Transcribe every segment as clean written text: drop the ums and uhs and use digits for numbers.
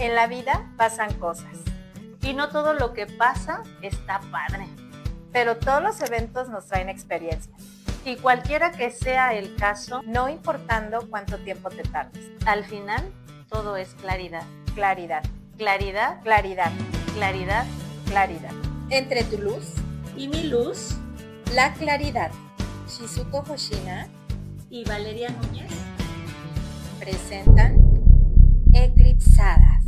En la vida pasan cosas. Y no todo lo que pasa está padre. Pero todos los eventos nos traen experiencias. Y cualquiera que sea el caso, no importando cuánto tiempo te tardes. Al final, todo es claridad. Claridad. Claridad. Claridad. Claridad. Claridad. Entre tu luz y mi luz, la claridad. Shizuko Hoshina y Valeria Núñez presentan Eclipsadas.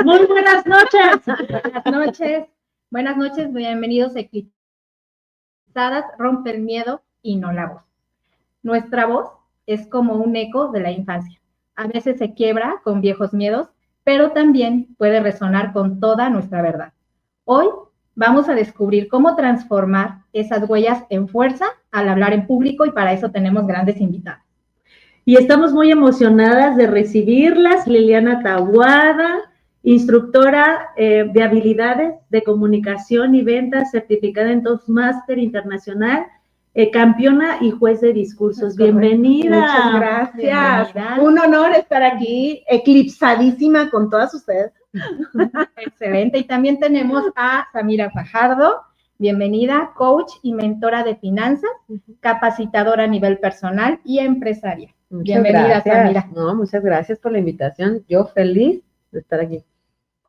Muy buenas noches. Buenas noches, bienvenidos a Eclipsadas, rompe el miedo y no la voz. Nuestra voz es como un eco de la infancia. A veces se quiebra con viejos miedos, pero también puede resonar con toda nuestra verdad. Hoy vamos a descubrir cómo transformar esas huellas en fuerza al hablar en público y para eso tenemos grandes invitados. Y estamos muy emocionadas de recibirlas. Liliana Tahuada, instructora de habilidades de comunicación y ventas, certificada en Toastmaster Internacional, campeona y juez de discursos. Bienvenida. Muchas gracias. Bienvenida. Un honor estar aquí, eclipsadísima con todas ustedes. Excelente. Y también tenemos a Samira Fajardo. Bienvenida, coach y mentora de finanzas, capacitadora a nivel personal y empresaria. Bienvenida, Samira. No, muchas gracias por la invitación. Yo feliz de estar aquí.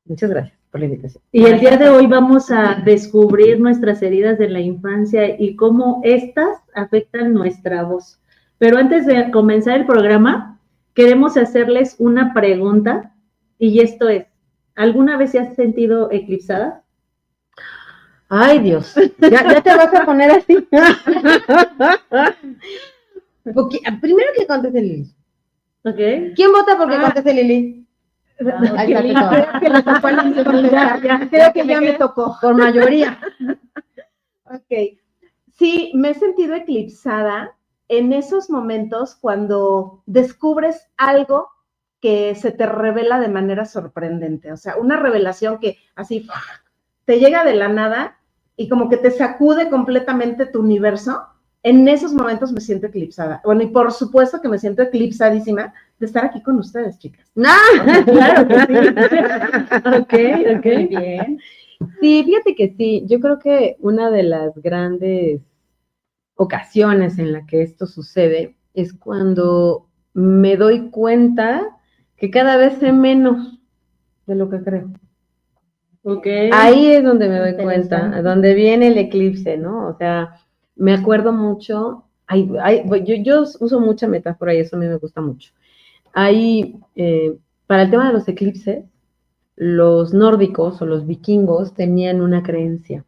Muchas gracias por la invitación. Y el día de hoy vamos a descubrir nuestras heridas de la infancia y cómo estas afectan nuestra voz. Pero antes de comenzar el programa, queremos hacerles una pregunta, y esto es, ¿alguna vez se has sentido eclipsada? Ay, Dios, ya te vas a poner así. Primero que conteste Lili. ¿Ok? ¿Quién vota porque conteste Lili? Creo que ya me tocó. Por mayoría. Ok. Sí, me he sentido eclipsada en esos momentos cuando descubres algo que se te revela de manera sorprendente. O sea, una revelación que así te llega de la nada y como que te sacude completamente tu universo. En esos momentos me siento eclipsada. Bueno, y por supuesto que me siento eclipsadísima de estar aquí con ustedes, chicas. Claro que sí. Ok. Muy bien. Sí, fíjate que sí. Yo creo que una de las grandes ocasiones en la que esto sucede es cuando me doy cuenta que cada vez sé menos de lo que creo. Okay. Ahí es donde me doy cuenta, donde viene el eclipse, ¿no? O sea, me acuerdo mucho, yo uso mucha metáfora y eso a mí me gusta mucho. Para el tema de los eclipses, los nórdicos o los vikingos tenían una creencia,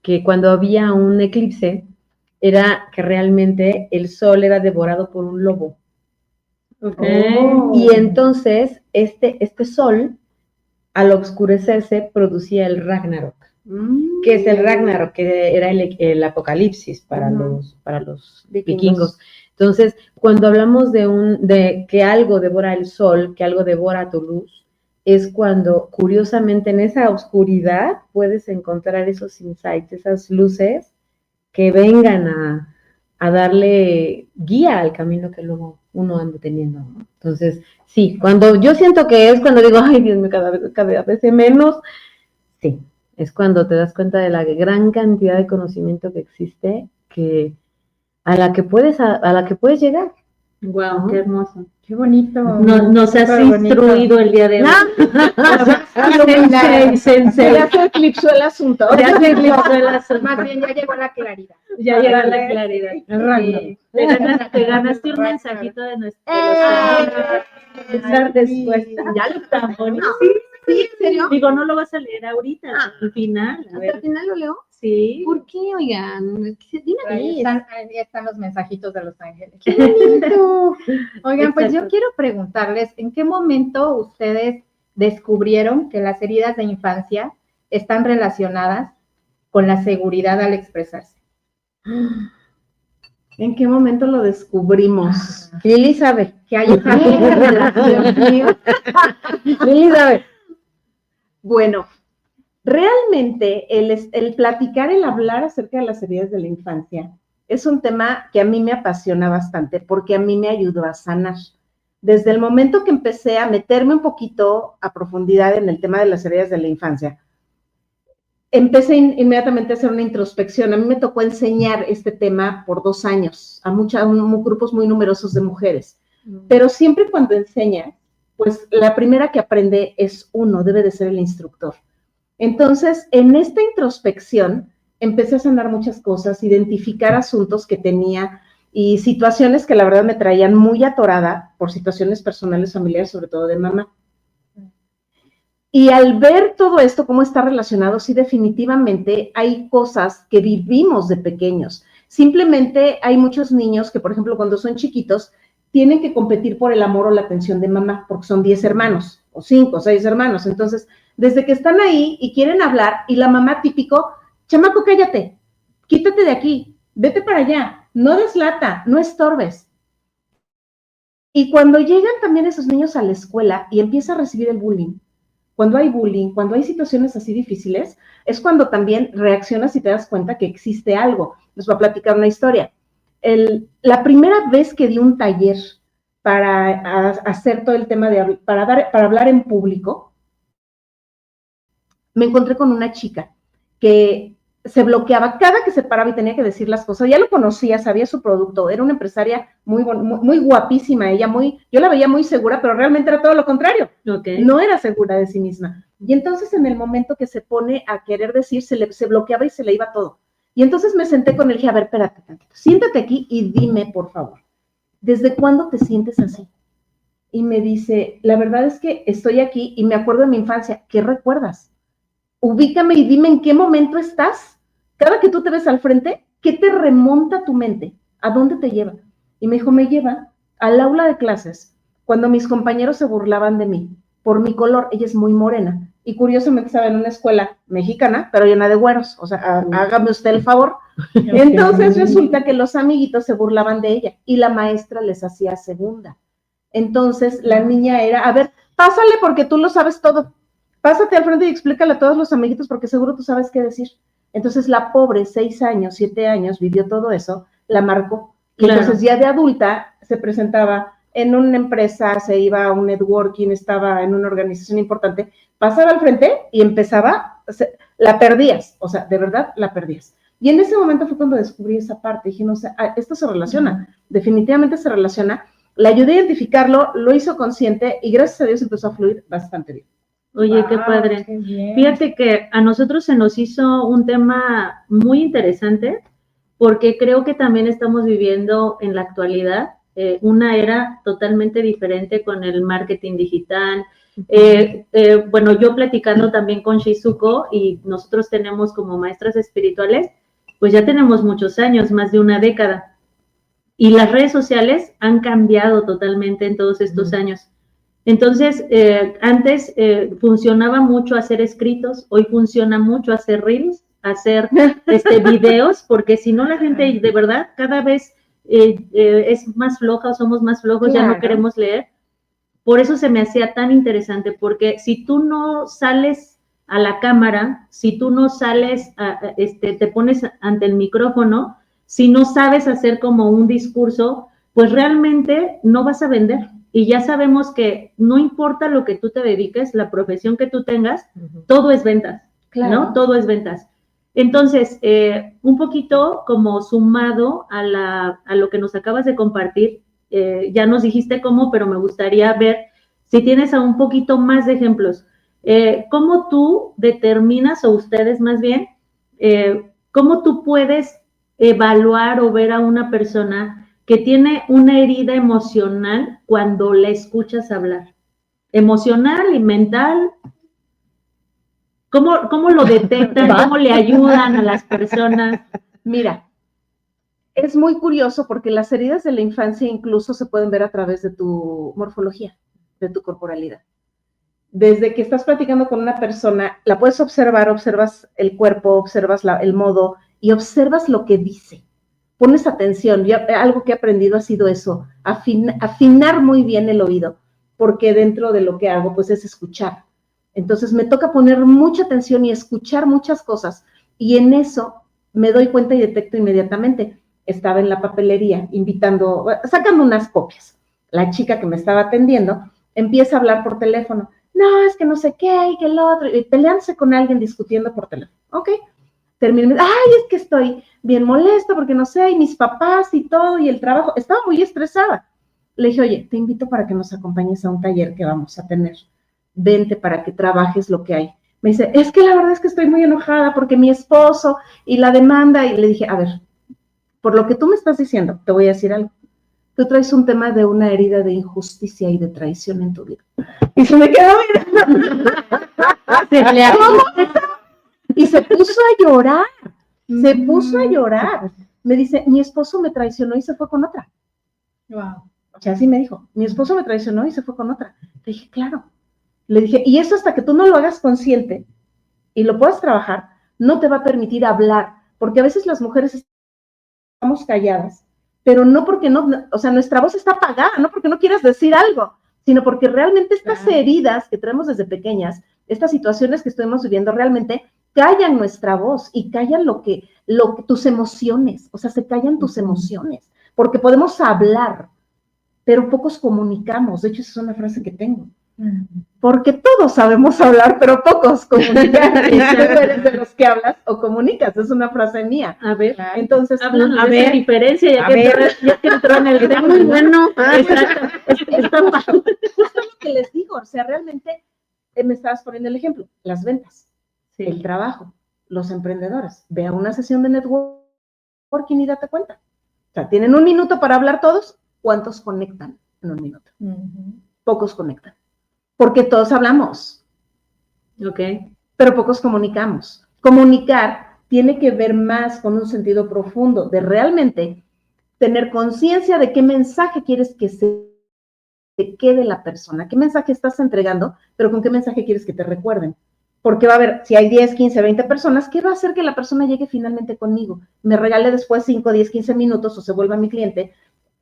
que cuando había un eclipse, era que realmente el sol era devorado por un lobo. Okay. Y entonces, este sol, al oscurecerse, producía el Ragnarok. ¿Qué es el Ragnarok? Que era el apocalipsis para los vikingos. Entonces, cuando hablamos de que algo devora el sol, que algo devora tu luz, es cuando, curiosamente, en esa oscuridad puedes encontrar esos insights, esas luces que vengan a darle guía al camino que luego uno anda teniendo, ¿no? Entonces, sí, cuando yo siento que es cuando digo, ay, Dios mío, cada vez menos, sí, es cuando te das cuenta de la gran cantidad de conocimiento que existe, a la que puedes llegar. Wow, ¿no? qué hermoso. Qué bonito. Nos has instruido el día de hoy. Ya se eclipsó el asunto. Ya se eclipsó el asunto. Más bien ya llegó la claridad. Ya llegó la claridad. Sí. Te ganaste un mensajito de esa respuesta. Ya lo está bonito. ¿Sí? ¿En serio? Digo, no lo vas a leer ahorita, al final. ¿Hasta el final lo leo? Sí. ¿Por qué, oigan? Ahí están los mensajitos de los ángeles. ¡Qué bonito! Oigan, pues yo quiero preguntarles, ¿en qué momento ustedes descubrieron que las heridas de infancia están relacionadas con la seguridad al expresarse? ¿En qué momento lo descubrimos? Lili sabe. Que hay esa relación. Lili sabe. Bueno, realmente el platicar, el hablar acerca de las heridas de la infancia es un tema que a mí me apasiona bastante porque a mí me ayudó a sanar. Desde el momento que empecé a meterme un poquito a profundidad en el tema de las heridas de la infancia, empecé inmediatamente a hacer una introspección. A mí me tocó enseñar este tema por 2 años a grupos muy numerosos de mujeres. Pero siempre cuando enseña, pues la primera que aprende es uno, debe de ser el instructor. Entonces, en esta introspección, empecé a sanar muchas cosas, identificar asuntos que tenía y situaciones que la verdad me traían muy atorada por situaciones personales, familiares, sobre todo de mamá. Y al ver todo esto, cómo está relacionado, sí, definitivamente hay cosas que vivimos de pequeños. Simplemente hay muchos niños que, por ejemplo, cuando son chiquitos, tienen que competir por el amor o la atención de mamá, porque son 10 hermanos, o 5, o 6 hermanos. Entonces, desde que están ahí y quieren hablar, y la mamá típico, chamaco, cállate, quítate de aquí, vete para allá, no des lata, no estorbes. Y cuando llegan también esos niños a la escuela y empieza a recibir el bullying, cuando hay bullying, cuando hay situaciones así difíciles, es cuando también reaccionas y te das cuenta que existe algo. Les voy a platicar una historia. La primera vez que di un taller para hacer todo el tema para hablar en público, me encontré con una chica que se bloqueaba cada que se paraba y tenía que decir las cosas. Ya lo conocía, sabía su producto, era una empresaria muy guapísima, yo la veía muy segura, pero realmente era todo lo contrario. Okay. No era segura de sí misma. Y entonces en el momento que se pone a querer decir, se bloqueaba y se le iba todo. Y entonces me senté con él y dije, a ver, espérate tantito, siéntate aquí y dime, por favor, ¿desde cuándo te sientes así? Y me dice, la verdad es que estoy aquí y me acuerdo de mi infancia. ¿Qué recuerdas? Ubícame y dime en qué momento estás. Cada que tú te ves al frente, ¿qué te remonta tu mente? ¿A dónde te lleva? Y me dijo, me lleva al aula de clases, cuando mis compañeros se burlaban de mí por mi color. Ella es muy morena y curiosamente estaba en una escuela mexicana, pero llena de güeros. O sea, hágame usted el favor. Entonces resulta que los amiguitos se burlaban de ella y la maestra les hacía segunda. Entonces la niña era, a ver, pásale porque tú lo sabes todo. Pásate al frente y explícale a todos los amiguitos porque seguro tú sabes qué decir. Entonces la pobre, 6 años, 7 años, vivió todo eso, la marcó. Claro. Entonces ya de adulta se presentaba en una empresa, se iba a un networking, estaba en una organización importante, pasaba al frente y empezaba, la perdías, o sea, de verdad la perdías. Y en ese momento fue cuando descubrí esa parte, dije, no sé, esto se relaciona, definitivamente se relaciona. La ayudé a identificarlo, lo hizo consciente y gracias a Dios empezó a fluir bastante bien. Oye, qué padre. Qué Fíjate que a nosotros se nos hizo un tema muy interesante porque creo que también estamos viviendo en la actualidad una era totalmente diferente con el marketing digital. Bueno, yo platicando también con Shizuko y nosotros tenemos como maestras espirituales, pues ya tenemos muchos años, más de una década. Y las redes sociales han cambiado totalmente en todos estos años. Entonces, antes funcionaba mucho hacer escritos, hoy funciona mucho hacer reels, hacer videos, porque si no la gente de verdad cada vez es más floja o somos más flojos, claro. Ya no queremos leer. Por eso se me hacía tan interesante, porque si tú no sales a la cámara, si tú no sales, te pones ante el micrófono, si no sabes hacer como un discurso, pues realmente no vas a vender. Y ya sabemos que no importa lo que tú te dediques, la profesión que tú tengas, todo es ventas, claro. ¿No? Todo es ventas. Entonces, un poquito como sumado a lo que nos acabas de compartir, ya nos dijiste cómo, pero me gustaría ver si tienes un poquito más de ejemplos. ¿Cómo tú determinas, o ustedes más bien, cómo tú puedes evaluar o ver a una persona que tiene una herida emocional cuando la escuchas hablar? Emocional y mental. ¿Cómo lo detectan? ¿Cómo le ayudan a las personas? Mira, es muy curioso porque las heridas de la infancia incluso se pueden ver a través de tu morfología, de tu corporalidad. Desde que estás platicando con una persona, la puedes observar, observas el cuerpo, observas el modo y observas lo que dice. Pones atención. Algo que he aprendido ha sido eso, afinar muy bien el oído, porque dentro de lo que hago, pues es escuchar. Entonces me toca poner mucha atención y escuchar muchas cosas, y en eso me doy cuenta y detecto inmediatamente. estaba en la papelería sacando unas copias. La chica que me estaba atendiendo empieza a hablar por teléfono. No, es que no sé qué, y que el otro, y peleándose con alguien discutiendo por teléfono. Ok, terminé, ay, es que estoy bien molesta porque no sé, y mis papás y todo, y el trabajo, estaba muy estresada. Le dije, oye, te invito para que nos acompañes a un taller que vamos a tener. Vente para que trabajes lo que hay. Me dice, es que la verdad es que estoy muy enojada porque mi esposo y la demanda, y le dije, a ver, por lo que tú me estás diciendo, te voy a decir algo. Tú traes un tema de una herida de injusticia y de traición en tu vida. Y se me quedó mirando. Y se puso a llorar. Se puso a llorar. Me dice, mi esposo me traicionó y se fue con otra. Wow. O sea, así me dijo, mi esposo me traicionó y se fue con otra. Le dije, claro. Le dije, y eso hasta que tú no lo hagas consciente y lo puedas trabajar, no te va a permitir hablar, porque a veces las mujeres estamos calladas, pero no porque no, o sea, nuestra voz está apagada, no porque no quieras decir algo, sino porque realmente estas heridas que traemos desde pequeñas, estas situaciones que estuvimos viviendo realmente callan nuestra voz y callan tus emociones, o sea, se callan tus emociones, porque podemos hablar, pero pocos comunicamos. De hecho, esa es una frase que tengo. Porque todos sabemos hablar, pero pocos comunican. Y tú eres de los que hablas o comunicas. Es una frase mía. A ver, Entonces, háblanos a de ver, esa diferencia, ya a que, ver. ya que entró en el Está tema. muy bueno. Exacto. Está justo lo que les digo, o sea, realmente me estabas poniendo el ejemplo, las ventas, el trabajo, los emprendedores. Ve a una sesión de networking y date cuenta. O sea, tienen un minuto para hablar todos. ¿Cuántos conectan en un minuto? Pocos conectan. Porque todos hablamos. Ok. Pero pocos comunicamos. Comunicar tiene que ver más con un sentido profundo de realmente tener conciencia de qué mensaje quieres que se quede la persona, qué mensaje estás entregando, pero con qué mensaje quieres que te recuerden. Porque va a haber, si hay 10, 15, 20 personas, ¿qué va a hacer que la persona llegue finalmente conmigo? Me regale después 5, 10, 15 minutos o se vuelva mi cliente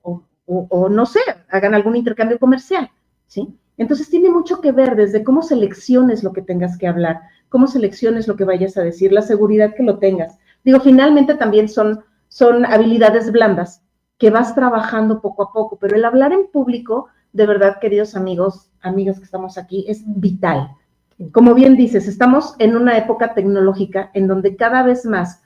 o no sé, hagan algún intercambio comercial, ¿sí? Entonces tiene mucho que ver desde cómo selecciones lo que tengas que hablar, cómo selecciones lo que vayas a decir, la seguridad que lo tengas. Digo, finalmente también son habilidades blandas que vas trabajando poco a poco, pero el hablar en público, de verdad, queridos amigos, amigas que estamos aquí, es vital. Como bien dices, estamos en una época tecnológica en donde cada vez más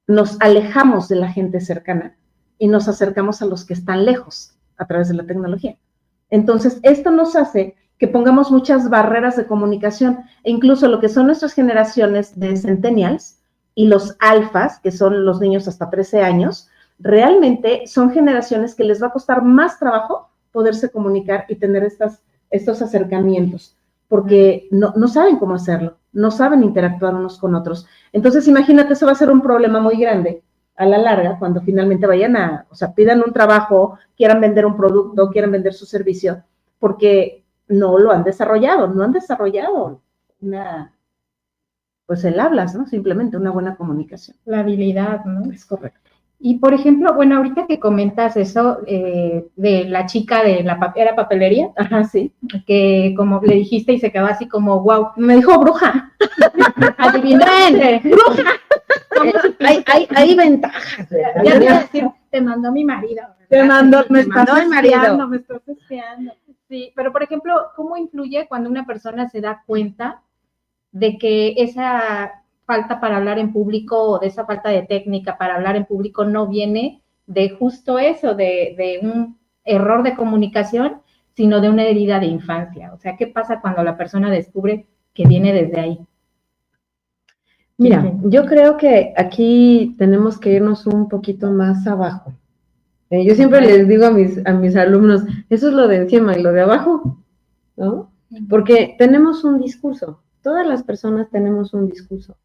nos alejamos de la gente cercana y nos acercamos a los que están lejos a través de la tecnología. Entonces, esto nos hace que pongamos muchas barreras de comunicación e incluso lo que son nuestras generaciones de centennials y los alfas, que son los niños hasta 13 años, realmente son generaciones que les va a costar más trabajo poderse comunicar y tener estos acercamientos, porque no saben cómo hacerlo, no saben interactuar unos con otros. Entonces, imagínate, eso va a ser un problema muy grande a la larga, cuando finalmente pidan un trabajo, quieran vender un producto, quieran vender su servicio, porque no lo han desarrollado, no han desarrollado el hablas, ¿no? Simplemente una buena comunicación. La habilidad, ¿no? Es correcto. Y, por ejemplo, bueno, ahorita que comentas eso de la chica de ¿era papelería? Ajá, sí. Que como le dijiste y se quedó así como, wow. Me dijo bruja. Adivinaste. Bruja. Hay ventajas. Ya te iba a decir, te mandó mi marido. Me mandó el marido. Me estás espiando. Sí, pero por ejemplo, ¿cómo influye cuando una persona se da cuenta de que esa falta para hablar en público o de esa falta de técnica para hablar en público no viene de justo eso, de un error de comunicación, sino de una herida de infancia? O sea, ¿qué pasa cuando la persona descubre que viene desde ahí? Mira, yo creo que aquí tenemos que irnos un poquito más abajo. Yo siempre les digo a mis alumnos, eso es lo de encima y lo de abajo, ¿no? Porque tenemos un discurso, todas las personas tenemos un discurso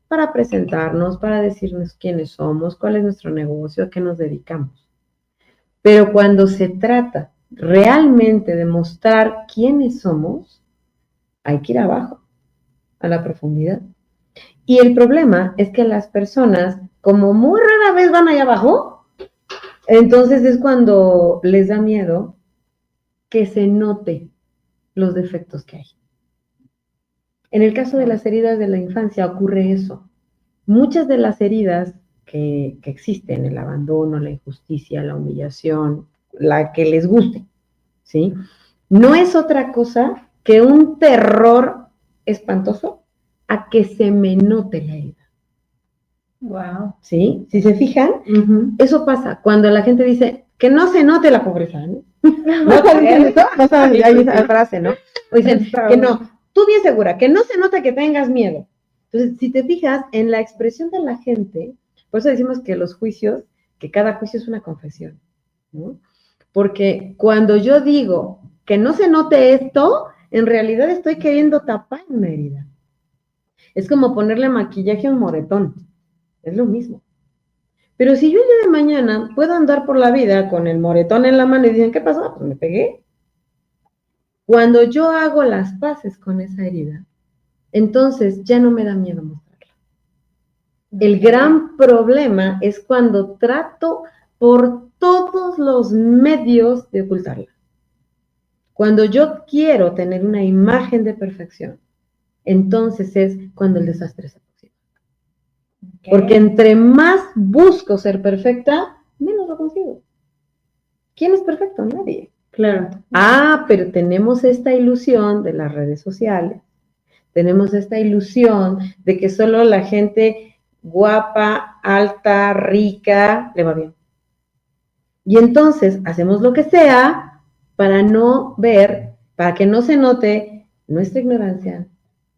para presentarnos, para decirnos quiénes somos, cuál es nuestro negocio, a qué nos dedicamos. Pero cuando se trata realmente de mostrar quiénes somos, hay que ir abajo, a la profundidad. Y el problema es que las personas, como muy rara vez van allá abajo, entonces es cuando les da miedo que se note los defectos que hay. En el caso de las heridas de la infancia ocurre eso. Muchas de las heridas que existen, el abandono, la injusticia, la humillación, la que les guste, ¿sí? No es otra cosa que un terror espantoso a que se me note la herida. Wow. ¿Sí? Si se fijan, Ujú. eso pasa cuando la gente dice que no se note la pobreza, ¿no? ¿No saben eso? No saben, hay esa frase, ¿no? O dicen que no, tú bien segura, que no se nota que tengas miedo. Entonces, si te fijas en la expresión de la gente, por eso decimos que los juicios, que cada juicio es una confesión, ¿no? Porque cuando yo digo que no se note esto, en realidad estoy queriendo tapar una herida. Es como ponerle maquillaje a un moretón. Es lo mismo. Pero si yo el día de mañana puedo andar por la vida con el moretón en la mano y dicen, ¿qué pasó? Pues me pegué. Cuando yo hago las paces con esa herida, entonces ya no me da miedo mostrarla. El gran problema es cuando trato por todos los medios de ocultarla. Cuando yo quiero tener una imagen de perfección, entonces es cuando el desastre se aproxima. Porque entre más busco ser perfecta, menos lo consigo. ¿Quién es perfecto? Nadie. Claro. Pero tenemos esta ilusión de las redes sociales, tenemos esta ilusión de que solo la gente guapa, alta, rica, le va bien. Y entonces hacemos lo que sea para no ver, para que no se note nuestra ignorancia,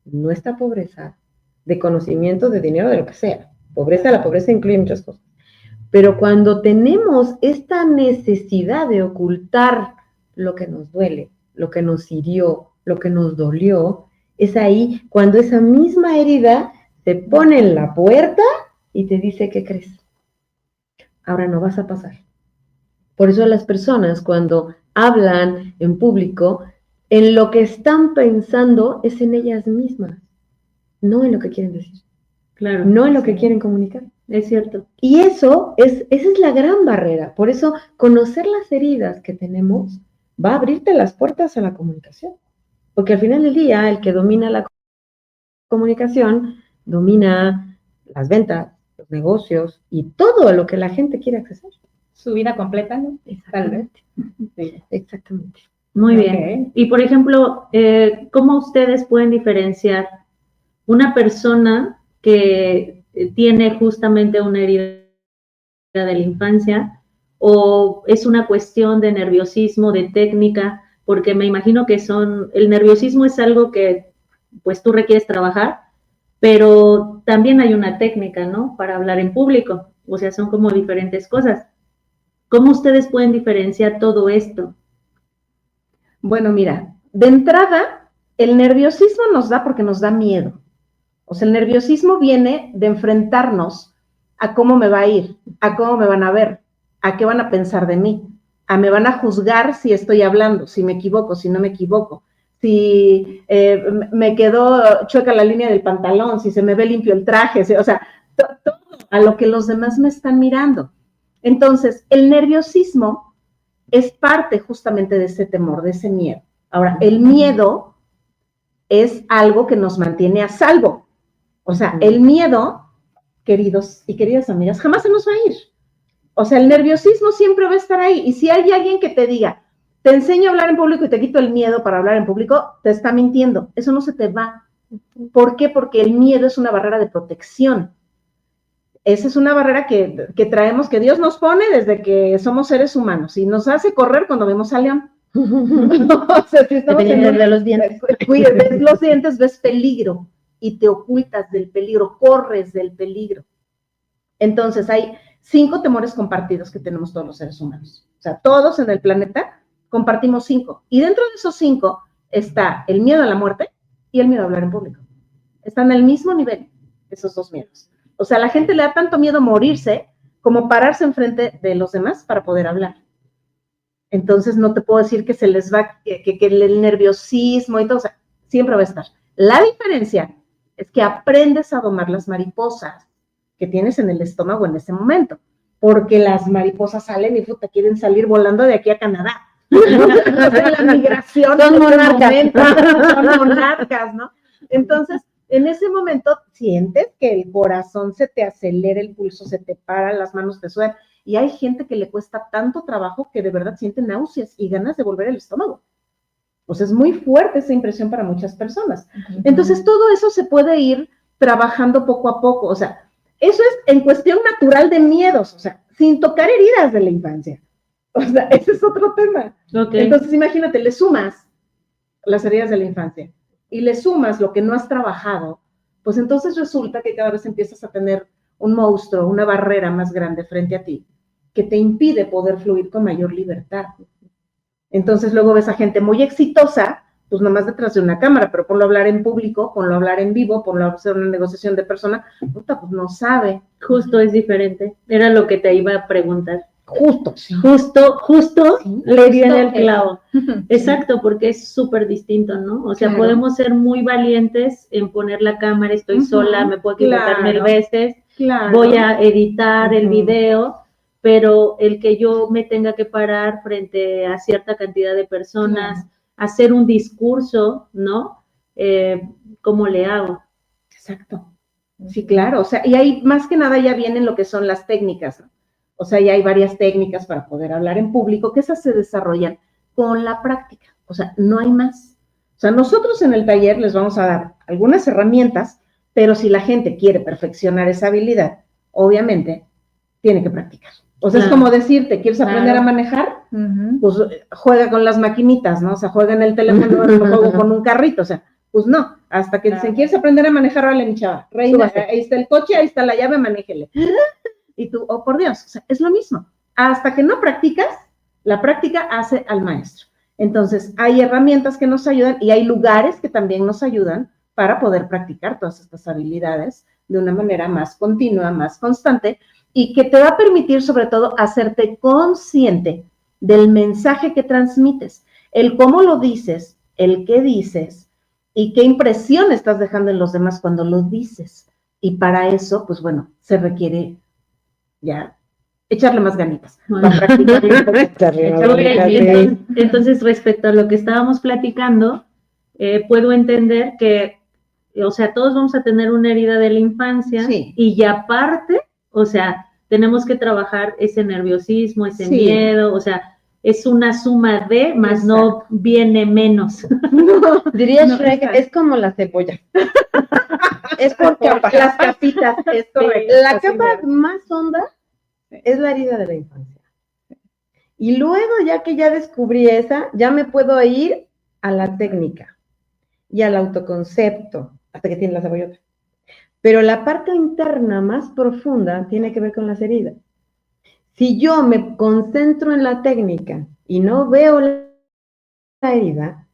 nuestra pobreza, de conocimiento, de dinero, de lo que sea. La pobreza incluye muchas cosas. Pero cuando tenemos esta necesidad de ocultar lo que nos duele, lo que nos hirió, lo que nos dolió, es ahí cuando esa misma herida te pone en la puerta y te dice, ¿qué crees? Ahora no vas a pasar. Por eso las personas cuando hablan en público, en lo que están pensando es en ellas mismas, no en lo que quieren decir. Claro. No en lo que quieren comunicar. Es cierto. Y esa es la gran barrera. Por eso, conocer las heridas que tenemos va a abrirte las puertas a la comunicación. Porque al final del día, el que domina la comunicación, domina las ventas, los negocios y todo a lo que la gente quiere acceder. Su vida completa, ¿no? Tal vez. Sí, exactamente. Muy bien. Y por ejemplo, ¿cómo ustedes pueden diferenciar una persona que tiene justamente una herida de la infancia o es una cuestión de nerviosismo, de técnica? Porque me imagino que el nerviosismo es algo que pues tú requieres trabajar, pero también hay una técnica, ¿no? Para hablar en público, o sea, son como diferentes cosas. ¿Cómo ustedes pueden diferenciar todo esto? Bueno, mira, de entrada, el nerviosismo nos da porque nos da miedo. O sea, el nerviosismo viene de enfrentarnos a cómo me va a ir, a cómo me van a ver, a qué van a pensar de mí, a me van a juzgar si estoy hablando, si me equivoco, si no me equivoco, si me quedó chueca la línea del pantalón, si se me ve limpio el traje, o sea, todo a lo que los demás me están mirando. Entonces, el nerviosismo es parte justamente de ese temor, de ese miedo. Ahora, el miedo es algo que nos mantiene a salvo. O sea, el miedo, queridos y queridas amigas, jamás se nos va a ir. O sea, el nerviosismo siempre va a estar ahí. Y si hay alguien que te diga, te enseño a hablar en público y te quito el miedo para hablar en público, te está mintiendo. Eso no se te va. ¿Por qué? Porque el miedo es una barrera de protección. Esa es una barrera que traemos, que Dios nos pone desde que somos seres humanos y nos hace correr cuando vemos al león. O sea, si estamos de los dientes. Ves los dientes, ves peligro y te ocultas del peligro, corres del peligro. Entonces hay 5 temores compartidos que tenemos todos los seres humanos. O sea, todos en el planeta compartimos 5. Y dentro de esos 5 está el miedo a la muerte y el miedo a hablar en público. Están al mismo nivel esos 2 miedos. O sea, a la gente le da tanto miedo morirse como pararse enfrente de los demás para poder hablar. Entonces, no te puedo decir que se les va, que el nerviosismo y todo, o sea, siempre va a estar. La diferencia es que aprendes a domar las mariposas que tienes en el estómago en ese momento, porque las mariposas salen y puta, quieren salir volando de aquí a Canadá. La migración son monarcas. Son monarcas, ¿no? Entonces, en ese momento sientes que el corazón se te acelera, el pulso se te para, las manos te sudan, y hay gente que le cuesta tanto trabajo que de verdad siente náuseas y ganas de volver al estómago. O sea, es muy fuerte esa impresión para muchas personas. Entonces, todo eso se puede ir trabajando poco a poco. O sea, eso es en cuestión natural de miedos, o sea, sin tocar heridas de la infancia. O sea, ese es otro tema. Okay. Entonces, imagínate, le sumas las heridas de la infancia y le sumas lo que no has trabajado, pues entonces resulta que cada vez empiezas a tener un monstruo, una barrera más grande frente a ti, que te impide poder fluir con mayor libertad. Entonces luego ves a gente muy exitosa, pues nomás detrás de una cámara, pero ponlo a hablar en público, ponlo a hablar en vivo, ponlo a hacer una negociación de persona, puta, pues no sabe. Justo es diferente. Era lo que te iba a preguntar. Justo, sí. Justo Sí, le di en justo el clavo. Exacto, porque es súper distinto, ¿no? O sea, Claro. podemos ser muy valientes en poner la cámara, estoy sola, me puedo equivocar claro. 1000 veces, Claro. voy a editar el Ujú. video, pero el que yo me tenga que parar frente a cierta cantidad de personas, Claro. hacer un discurso, ¿no? ¿Cómo le hago? Exacto. Sí, claro. O sea, y ahí más que nada ya vienen lo que son las técnicas, ¿no? O sea, ya hay varias técnicas para poder hablar en público, que esas se desarrollan con la práctica. O sea, no hay más. O sea, nosotros en el taller les vamos a dar algunas herramientas, pero si la gente quiere perfeccionar esa habilidad, obviamente tiene que practicar. O sea, Claro. es como decirte, ¿quieres aprender Claro. a manejar? Pues juega con las maquinitas, ¿no? O sea, juega en el teléfono, juego con un carrito, o sea, pues no, hasta que dicen, ¿quieres aprender a manejar? Vale, mi chava, reina, Súbase. ahí está el coche, ahí está la llave, manéjele. Y tú, oh, por Dios, o sea, es lo mismo. Hasta que no practicas, la práctica hace al maestro. Entonces, hay herramientas que nos ayudan y hay lugares que también nos ayudan para poder practicar todas estas habilidades de una manera más continua, más constante, y que te va a permitir, sobre todo, hacerte consciente del mensaje que transmites, el cómo lo dices, el qué dices y qué impresión estás dejando en los demás cuando lo dices. Y para eso, pues bueno, se requiere ya echarle más ganitas. Bueno. Para practicar. Entonces, respecto a lo que estábamos platicando, puedo entender que, o sea, todos vamos a tener una herida de la infancia Sí. y aparte, o sea, tenemos que trabajar ese nerviosismo, ese Sí. miedo, o sea, es una suma de, más Exacto. no viene menos. Diría No, Shrek, exacto. es como la cebolla. Es por capas. Las capitas, es correcto. La así capa mero. más honda es la herida de la infancia. Y luego, ya que ya descubrí esa, ya me puedo ir a la técnica y al autoconcepto, hasta que tiene la cebollota. Pero la parte interna más profunda tiene que ver con las heridas. Si yo me concentro en la técnica y no veo la herida,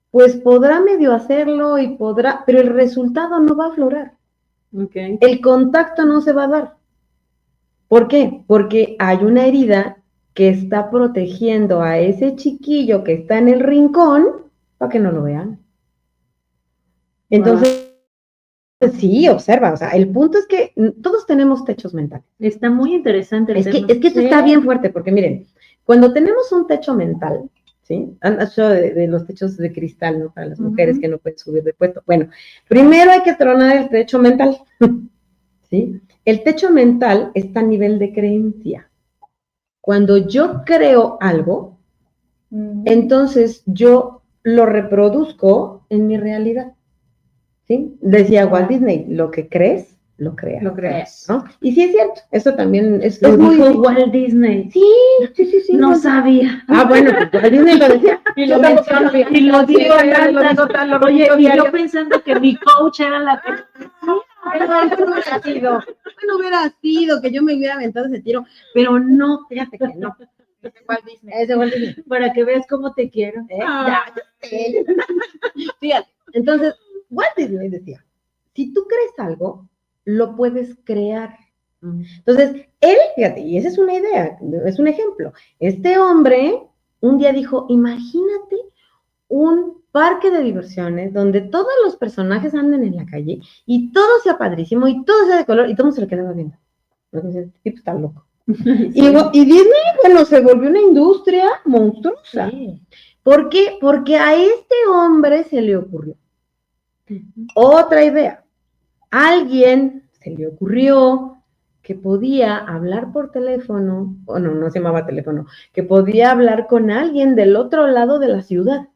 pues podrá medio hacerlo y podrá, pero el resultado no va a aflorar. Okay. El contacto no se va a dar. ¿Por qué? Porque hay una herida que está protegiendo a ese chiquillo que está en el rincón para que no lo vean. Entonces, sí, observa, o sea, el punto es que todos tenemos techos mentales. Está muy interesante el Es tema. que esto está bien fuerte, porque miren, cuando tenemos un techo mental, ¿sí? Han hecho de los techos de cristal, ¿no? Para las mujeres que no pueden subir de puesto. Bueno, primero hay que tronar el techo mental, ¿sí? El techo mental está a nivel de creencia. Cuando yo creo algo, entonces yo lo reproduzco en mi realidad, ¿sí? Decía Walt Disney, lo que crees, lo creas. Lo creas. ¿No? Y sí es cierto, eso también es Lo muy... dijo Walt Disney. Sí. No Walt- sabía. Ah, bueno, pues Walt Disney lo decía. Y Yo lo tampoco mencionó, sabía. y lo Sí, dijo lo digo tal, lo Oye, repito y diario. yo pensando que mi coach era la que... No hubiera sido que yo me hubiera aventado ese tiro, pero no, fíjate que no. Es de Walt Disney. Para que veas cómo te quiero. Ya sé. Fíjate, entonces, Walt Disney decía, si tú crees algo, lo puedes crear. Entonces, él, fíjate, y esa es una idea, es un ejemplo. Este hombre un día dijo, imagínate un parque de diversiones donde todos los personajes anden en la calle y todo sea padrísimo y todo sea de color y todo el mundo se le quedaba viendo. Entonces, este tipo está loco. Y Disney, bueno, se volvió una industria monstruosa. Sí. ¿Por qué? Porque a este hombre se le ocurrió. Otra idea. Alguien se le ocurrió que podía hablar por teléfono, o no, no se llamaba teléfono, que podía hablar con alguien del otro lado de la ciudad.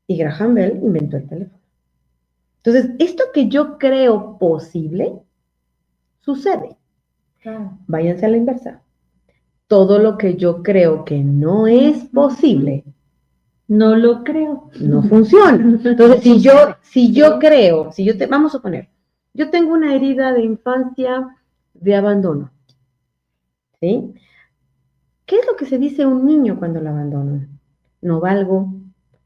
Y Graham Bell inventó el teléfono. Entonces, esto que yo creo posible, sucede. Váyanse a la inversa. Todo lo que yo creo que no es posible, No lo creo. no funciona. Entonces, vamos a poner, yo tengo una herida de infancia de abandono, ¿sí? ¿Qué es lo que se dice a un niño cuando lo abandonan? No valgo,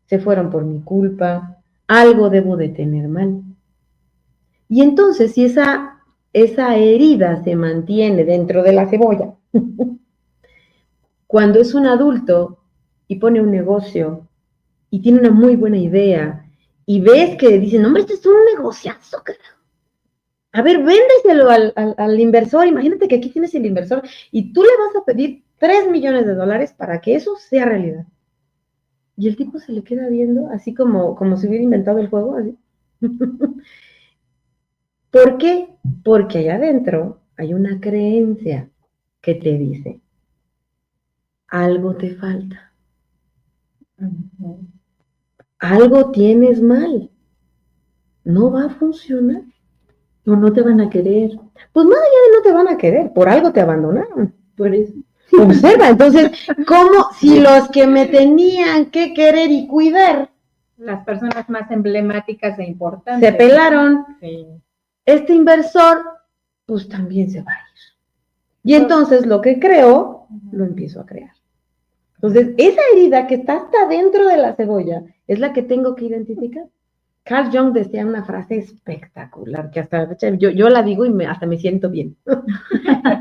se fueron por mi culpa, algo debo de tener mal. Y entonces, si esa herida se mantiene dentro de la cebolla, cuando es un adulto y pone un negocio y tiene una muy buena idea y ves que dicen, hombre, este es un negociazo, carajo. A ver, véndeselo al inversor. Imagínate que aquí tienes el inversor y tú le vas a pedir $3 millones para que eso sea realidad. Y el tipo se le queda viendo así como si hubiera inventado el juego. Así. ¿Por qué? Porque allá adentro hay una creencia que te dice, algo te falta. Algo tienes mal. No va a funcionar. O no te van a querer. Pues más allá de no te van a querer, por algo te abandonaron. Por eso. Observa, entonces, ¿cómo si los que me tenían que querer y cuidar Las personas más emblemáticas e importantes. se pelaron? Sí. Este inversor, pues también se va a ir. Y entonces lo que creo, lo empiezo a crear. Entonces, esa herida que está hasta dentro de la cebolla es la que tengo que identificar. Carl Jung decía una frase espectacular, que hasta yo la digo y hasta me siento bien.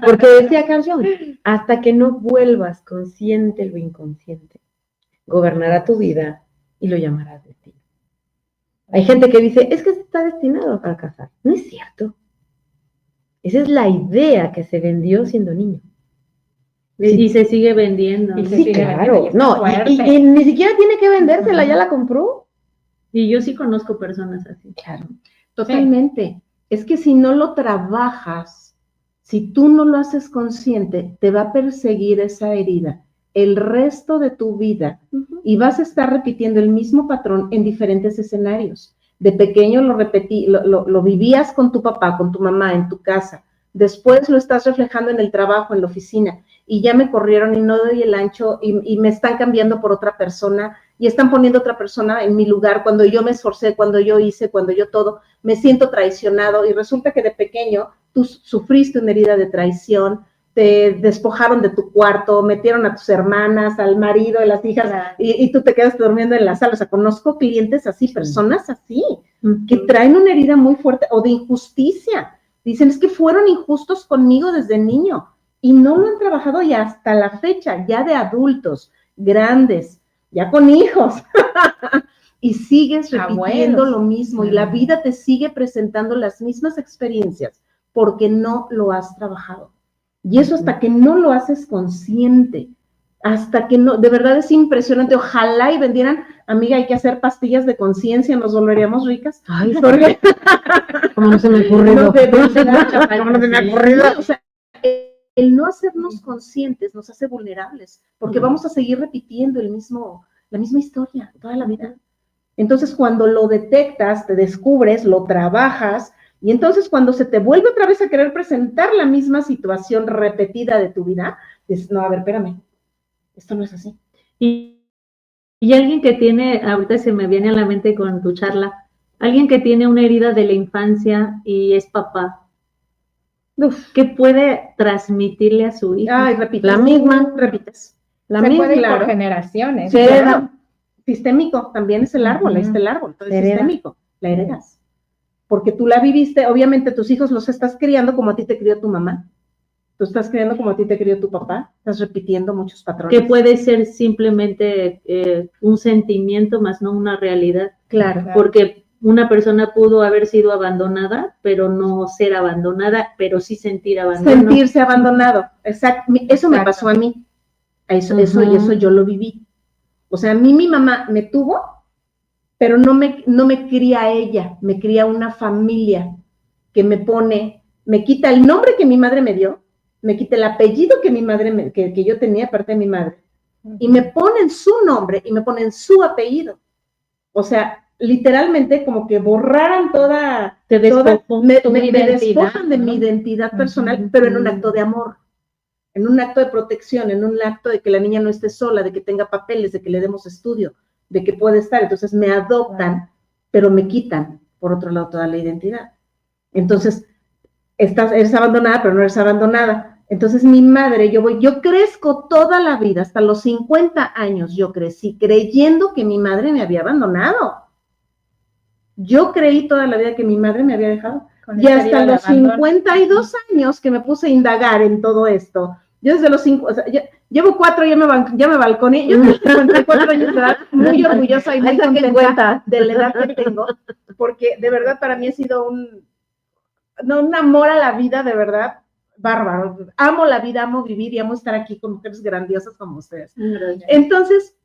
Porque decía Carl Jung, hasta que no vuelvas consciente lo inconsciente, gobernará tu vida y lo llamarás destino. Hay gente que dice, es que está destinado a fracasar. No es cierto. Esa es la idea que se vendió siendo niño. Y se sigue vendiendo. Y se Sí, sigue claro. vendiendo, y No, está fuerte. y ni siquiera tiene que vendérsela, ya la compró. Y yo sí conozco personas así. Claro. Totalmente. Es que si no lo trabajas, si tú no lo haces consciente, te va a perseguir esa herida el resto de tu vida y vas a estar repitiendo el mismo patrón en diferentes escenarios. De pequeño lo vivías con tu papá, con tu mamá, en tu casa. Después lo estás reflejando en el trabajo, en la oficina, y ya me corrieron y no doy el ancho y me están cambiando por otra persona y están poniendo otra persona en mi lugar cuando yo me esforcé, cuando yo hice, cuando yo todo, me siento traicionado y resulta que de pequeño tú sufriste una herida de traición, te despojaron de tu cuarto, metieron a tus hermanas, al marido, a las hijas, Claro. y tú te quedas durmiendo en la sala. O sea, conozco clientes así, personas así, que traen una herida muy fuerte o de injusticia. Dicen, es que fueron injustos conmigo desde niño y no lo han trabajado y hasta la fecha, ya de adultos, grandes, ya con hijos. Y sigues repitiendo Abuelos. lo mismo y la vida te sigue presentando las mismas experiencias porque no lo has trabajado. Y eso hasta que no lo haces consciente, hasta que no, de verdad es impresionante. Ojalá y vendieran, amiga, hay que hacer pastillas de conciencia, nos volveríamos ricas. Ay, Porque como no se me ocurrió. no, de verdad, ¿Cómo no se me ha ocurrido? o sea, el no hacernos conscientes nos hace vulnerables, porque vamos a seguir repitiendo la misma historia toda la vida. Entonces, cuando lo detectas, te descubres, lo trabajas, y entonces cuando se te vuelve otra vez a querer presentar la misma situación repetida de tu vida, dices, no, a ver, espérame, esto no es así. Y alguien que tiene, ahorita se me viene a la mente con tu charla, alguien que tiene una herida de la infancia y es papá, ¿qué puede transmitirle a su hijo? Ay, repites. La misma. Repites. La Se misma, puede ir claro. por generaciones. Se hereda. Sistémico, también es el árbol, ahí está el árbol, todo es Se hereda. sistémico, la heredas. Porque tú la viviste, obviamente tus hijos los estás criando como a ti te crió tu mamá, tú estás criando como a ti te crió tu papá, estás repitiendo muchos patrones. Que puede ser simplemente un sentimiento más no una realidad. Claro. Porque una persona pudo haber sido abandonada, pero no ser abandonada, pero sí sentir abandono. Sentirse abandonado, exacto. Eso me Exacto. pasó a mí, eso yo lo viví. O sea, a mí mi mamá me tuvo, pero no me cría ella, me cría una familia que me quita el nombre que mi madre me dio, me quita el apellido que mi madre, que yo tenía aparte de mi madre, y me ponen su nombre y me ponen su apellido. O sea, literalmente como que borraran Te despojó me tu despojan de ¿no? mi identidad personal, pero en un acto de amor, en un acto de protección, en un acto de que la niña no esté sola, de que tenga papeles, de que le demos estudio, de que puede estar. Entonces me adoptan, pero me quitan, por otro lado, toda la identidad. Entonces, eres abandonada, pero no eres abandonada. Entonces mi madre, yo crezco toda la vida, hasta los 50 años yo crecí creyendo que mi madre me había abandonado. Yo creí toda la vida que mi madre me había dejado. Y hasta los 52 años que me puse a indagar en todo esto, yo desde los 5, o sea, llevo 4, ya me balconé, yo tengo 54 años de edad, muy orgullosa y muy contenta de la edad que tengo, porque de verdad para mí ha sido un amor a la vida, de verdad, bárbaro. Amo la vida, amo vivir y amo estar aquí con mujeres grandiosas como ustedes. Entonces,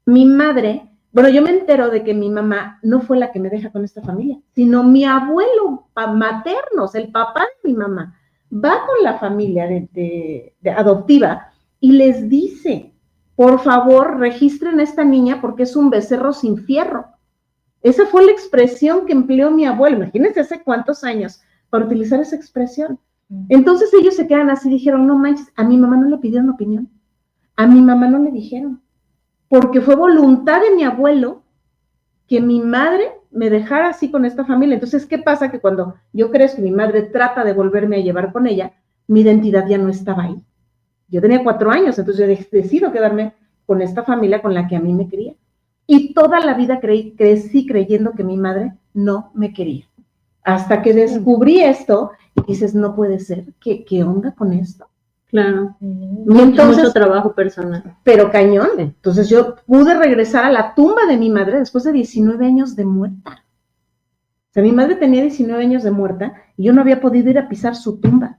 mi madre, bueno, yo me entero de que mi mamá no fue la que me deja con esta familia, sino mi abuelo materno, el papá de mi mamá, va con la familia de adoptiva y les dice, por favor, registren a esta niña porque es un becerro sin fierro. Esa fue la expresión que empleó mi abuelo. Imagínense hace cuántos años para utilizar esa expresión. Entonces ellos se quedan así, dijeron, no manches, a mi mamá no le pidieron opinión, a mi mamá no le dijeron, porque fue voluntad de mi abuelo que mi madre me dejara así con esta familia. Entonces, ¿qué pasa? Que cuando yo crezco, mi madre trata de volverme a llevar con ella, mi identidad ya no estaba ahí. Yo tenía 4 años, entonces yo decido quedarme con esta familia con la que a mí me quería. Y toda la vida crecí creyendo que mi madre no me quería. Hasta que descubrí esto y dices, no puede ser, ¿qué onda con esto? Claro. Y entonces, mucho trabajo personal. Pero cañón. Entonces yo pude regresar a la tumba de mi madre después de 19 años de muerta. O sea, mi madre tenía 19 años de muerta y yo no había podido ir a pisar su tumba.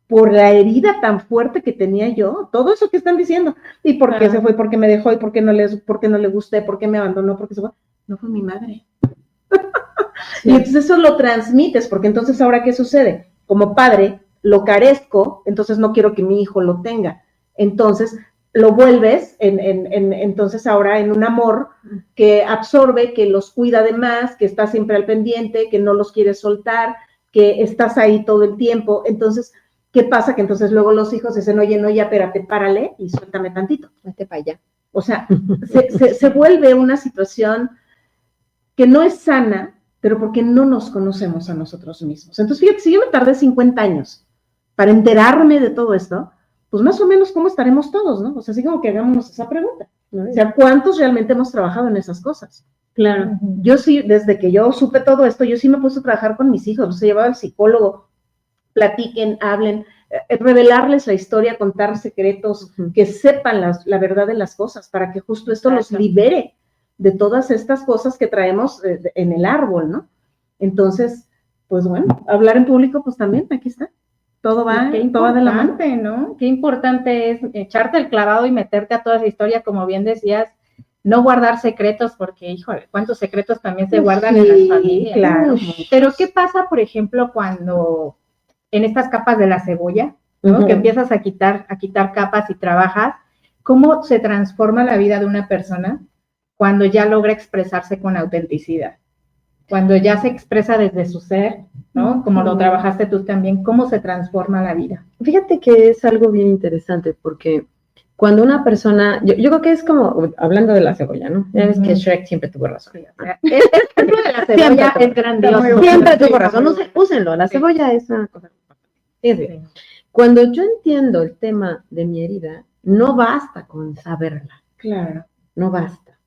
Por la herida tan fuerte que tenía yo, todo eso que están diciendo. ¿Y por qué se fue? ¿Por qué me dejó? ¿Y por qué no le gusté? ¿Por qué me abandonó? ¿Por qué se fue? No fue mi madre. Sí. Y entonces eso lo transmites, porque entonces ahora ¿qué sucede? Como padre, lo carezco, entonces no quiero que mi hijo lo tenga. Entonces lo vuelves entonces ahora en un amor que absorbe, que los cuida de más, que está siempre al pendiente, que no los quieres soltar, que estás ahí todo el tiempo. Entonces, ¿qué pasa? Que entonces luego los hijos dicen, oye, no, ya espérate, párale y suéltame tantito. Vete para allá. O sea, se vuelve una situación que no es sana, pero porque no nos conocemos a nosotros mismos. Entonces, fíjate, si yo me tardé 50 años para enterarme de todo esto, pues más o menos cómo estaremos todos, ¿no? O sea, así como que hagámonos esa pregunta. O sea, ¿cuántos realmente hemos trabajado en esas cosas? Claro. Yo sí, desde que yo supe todo esto, yo sí me puse a trabajar con mis hijos, los he llevado al psicólogo, platiquen, hablen, revelarles la historia, contar secretos, que sepan la verdad de las cosas, para que justo esto los libere de todas estas cosas que traemos en el árbol, ¿no? Entonces, pues bueno, hablar en público, pues también, aquí está. Todo va de la mano, ¿no? Qué importante es echarte el clavado y meterte a toda esa historia, como bien decías, no guardar secretos, porque, híjole, cuántos secretos también se guardan en las familias. Claro. Pero, ¿qué pasa, por ejemplo, cuando en estas capas de la cebolla, ¿no? Que empiezas a quitar capas y trabajas, ¿cómo se transforma la vida de una persona cuando ya logra expresarse con autenticidad? Cuando ya se expresa desde su ser, ¿no? Como lo trabajaste tú también, ¿cómo se transforma la vida? Fíjate que es algo bien interesante porque cuando una persona, yo creo que es como, hablando de la cebolla, ¿no? Ya ves que Shrek siempre tuvo razón. El ejemplo de la cebolla es grandioso. Siempre tuvo razón, úsenlo, la cebolla es una cosa. Fíjate, cuando yo entiendo el tema de mi herida, no basta con saberla. Claro. No basta.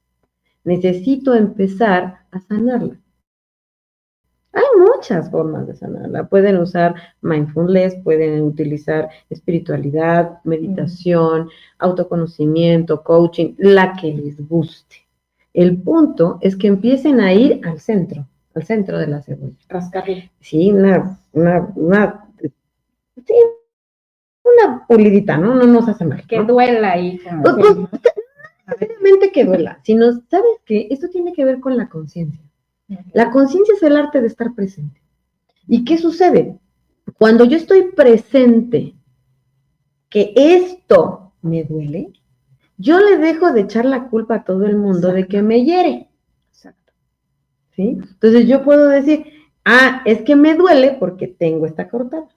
Necesito empezar a sanarla. Hay muchas formas de sanarla. Pueden usar mindfulness, pueden utilizar espiritualidad, meditación, autoconocimiento, coaching, la que les guste. El punto es que empiecen a ir al centro de la cebolla. Rascarle. Sí, una pulidita, ¿no? No nos hace mal. Que duela ahí. solamente que duela, sino, ¿sabes qué? Esto tiene que ver con la conciencia. La conciencia es el arte de estar presente. ¿Y qué sucede? Cuando yo estoy presente, que esto me duele, yo le dejo de echar la culpa a todo el mundo de que me hiere. Exacto. ¿Sí? Entonces yo puedo decir, es que me duele porque tengo esta cortada.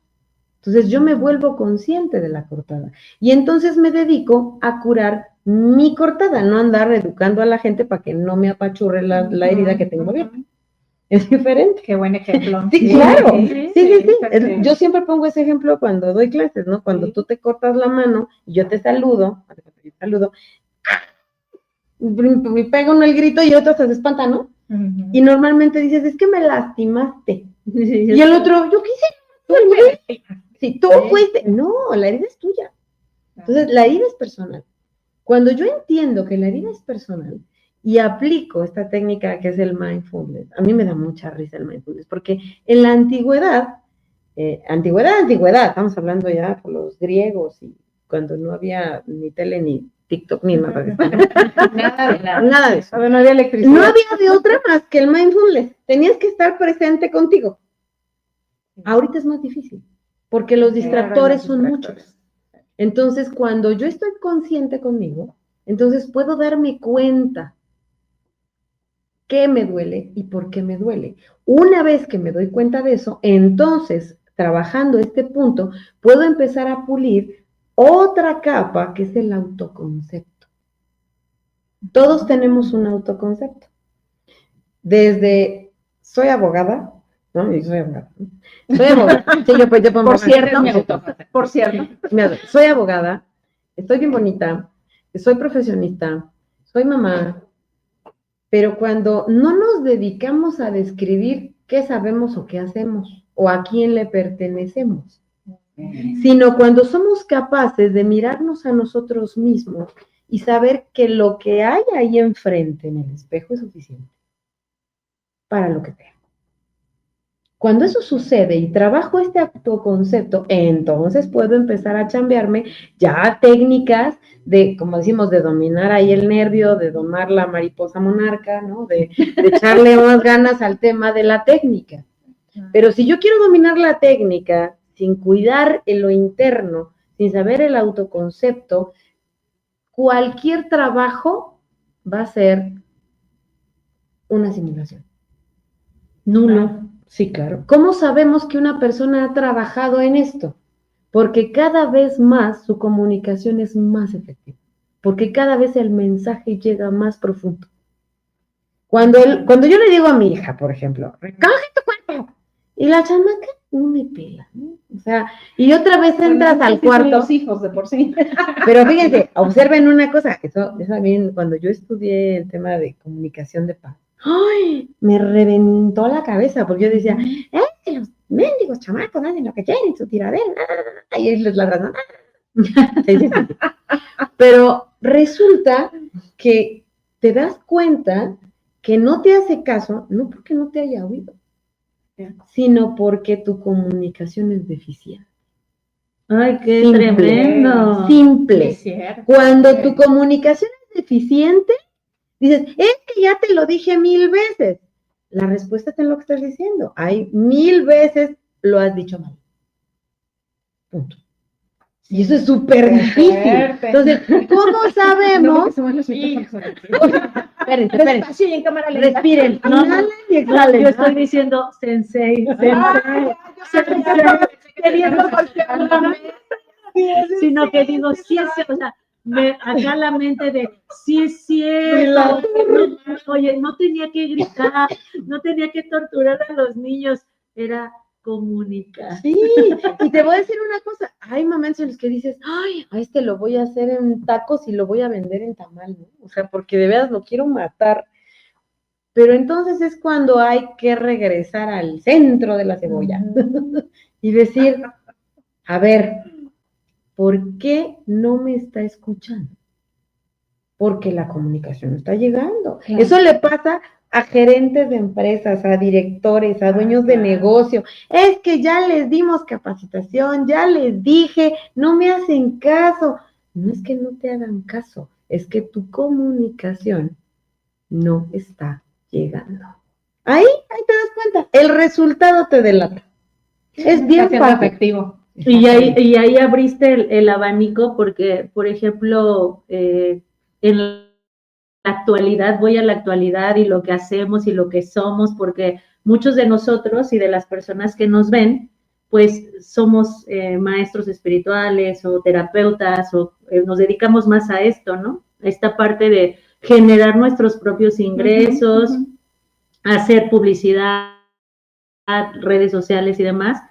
Entonces yo me vuelvo consciente de la cortada. Y entonces me dedico a curar mi cortada, no andar educando a la gente para que no me apachurre la herida que tengo abierta. Es diferente. Qué buen ejemplo. Sí, claro. Sí. sí. Yo siempre pongo ese ejemplo cuando doy clases, ¿no? Cuando tú te cortas la mano y yo te saludo, me pega uno el grito y el otro se espanta, ¿no? Y normalmente dices, es que me lastimaste. Y el otro, yo qué hice. Si tú fuiste, no, la herida es tuya. Entonces, la herida es personal. Cuando yo entiendo que la herida es personal y aplico esta técnica que es el mindfulness, a mí me da mucha risa el mindfulness, porque en la antigüedad, estamos hablando ya por los griegos y cuando no había ni tele, ni TikTok, ni nada de eso. Nada de eso. A ver, no había electricidad. No había de otra más que el mindfulness. Tenías que estar presente contigo. Ahorita es más difícil, porque los distractores son muchos. Entonces, cuando yo estoy consciente conmigo, entonces puedo darme cuenta qué me duele y por qué me duele. Una vez que me doy cuenta de eso, entonces, trabajando este punto, puedo empezar a pulir otra capa que es el autoconcepto. Todos tenemos un autoconcepto. Desde, soy abogada, ¿no? Y soy abogada. Soy abogada. Sí, yo Por cierto. Soy abogada, estoy bien bonita, soy profesionista, soy mamá, pero cuando no nos dedicamos a describir qué sabemos o qué hacemos, o a quién le pertenecemos, sino cuando somos capaces de mirarnos a nosotros mismos y saber que lo que hay ahí enfrente en el espejo es suficiente para lo que sea. Cuando eso sucede y trabajo este autoconcepto, entonces puedo empezar a chambearme ya técnicas de, como decimos, de dominar ahí el nervio, de domar la mariposa monarca, ¿no? De echarle más ganas al tema de la técnica. Pero si yo quiero dominar la técnica sin cuidar en lo interno, sin saber el autoconcepto, cualquier trabajo va a ser una simulación. Nulo. Sí, claro. ¿Cómo sabemos que una persona ha trabajado en esto? Porque cada vez más su comunicación es más efectiva. Porque cada vez el mensaje llega más profundo. Cuando yo le digo a mi hija, por ejemplo, recoge tu cuerpo, y la chamaca no me pela, ¿no? O sea, y otra vez entras al cuarto. Los hijos de por sí. Pero fíjense, observen una cosa, eso también, cuando yo estudié el tema de comunicación de paz, ¡ay! Me reventó la cabeza, porque yo decía, los mendigos chamacos hacen lo que quieren, su tiradera, y ellos ladran. Sí. Pero resulta que te das cuenta que no te hace caso, no porque no te haya oído, sino porque tu comunicación es deficiente. Ay, qué Simple. tremendo. Simple. Es cierto. Cuando tu comunicación es deficiente, dices, es que ya te lo dije 1000 veces. La respuesta está en lo que estás diciendo. Hay 1000 veces lo has dicho mal. Punto. Y eso es súper difícil. Entonces, ¿cómo sabemos? Espérense. Despacio y en cámara lenta. Respiren. No, Inhalen y No, exhalen. yo estoy diciendo sensei. Sino que digo, sí es cierto, o sea, acá la mente de, sí es cierto, oye, no tenía que gritar, no tenía que torturar a los niños, era comunicar. Sí, y te voy a decir una cosa, hay momentos en los que dices, ay, a este lo voy a hacer en tacos y lo voy a vender en tamal, ¿no? O sea, porque de veras lo quiero matar. Pero entonces es cuando hay que regresar al centro de la cebolla y decir, a ver, ¿por qué no me está escuchando? Porque la comunicación no está llegando. Claro. Eso le pasa a gerentes de empresas, a directores, a dueños de negocio. Es que ya les dimos capacitación, ya les dije, no me hacen caso. No es que no te hagan caso, es que tu comunicación no está llegando. Ahí te das cuenta, el resultado te delata. Es bien Está siendo fácil. efectivo. Y ahí abriste el abanico porque, por ejemplo, en la actualidad, voy a la actualidad y lo que hacemos y lo que somos, porque muchos de nosotros y de las personas que nos ven, pues somos maestros espirituales o terapeutas o nos dedicamos más a esto, ¿no? Esta parte de generar nuestros propios ingresos, hacer publicidad, redes sociales y demás.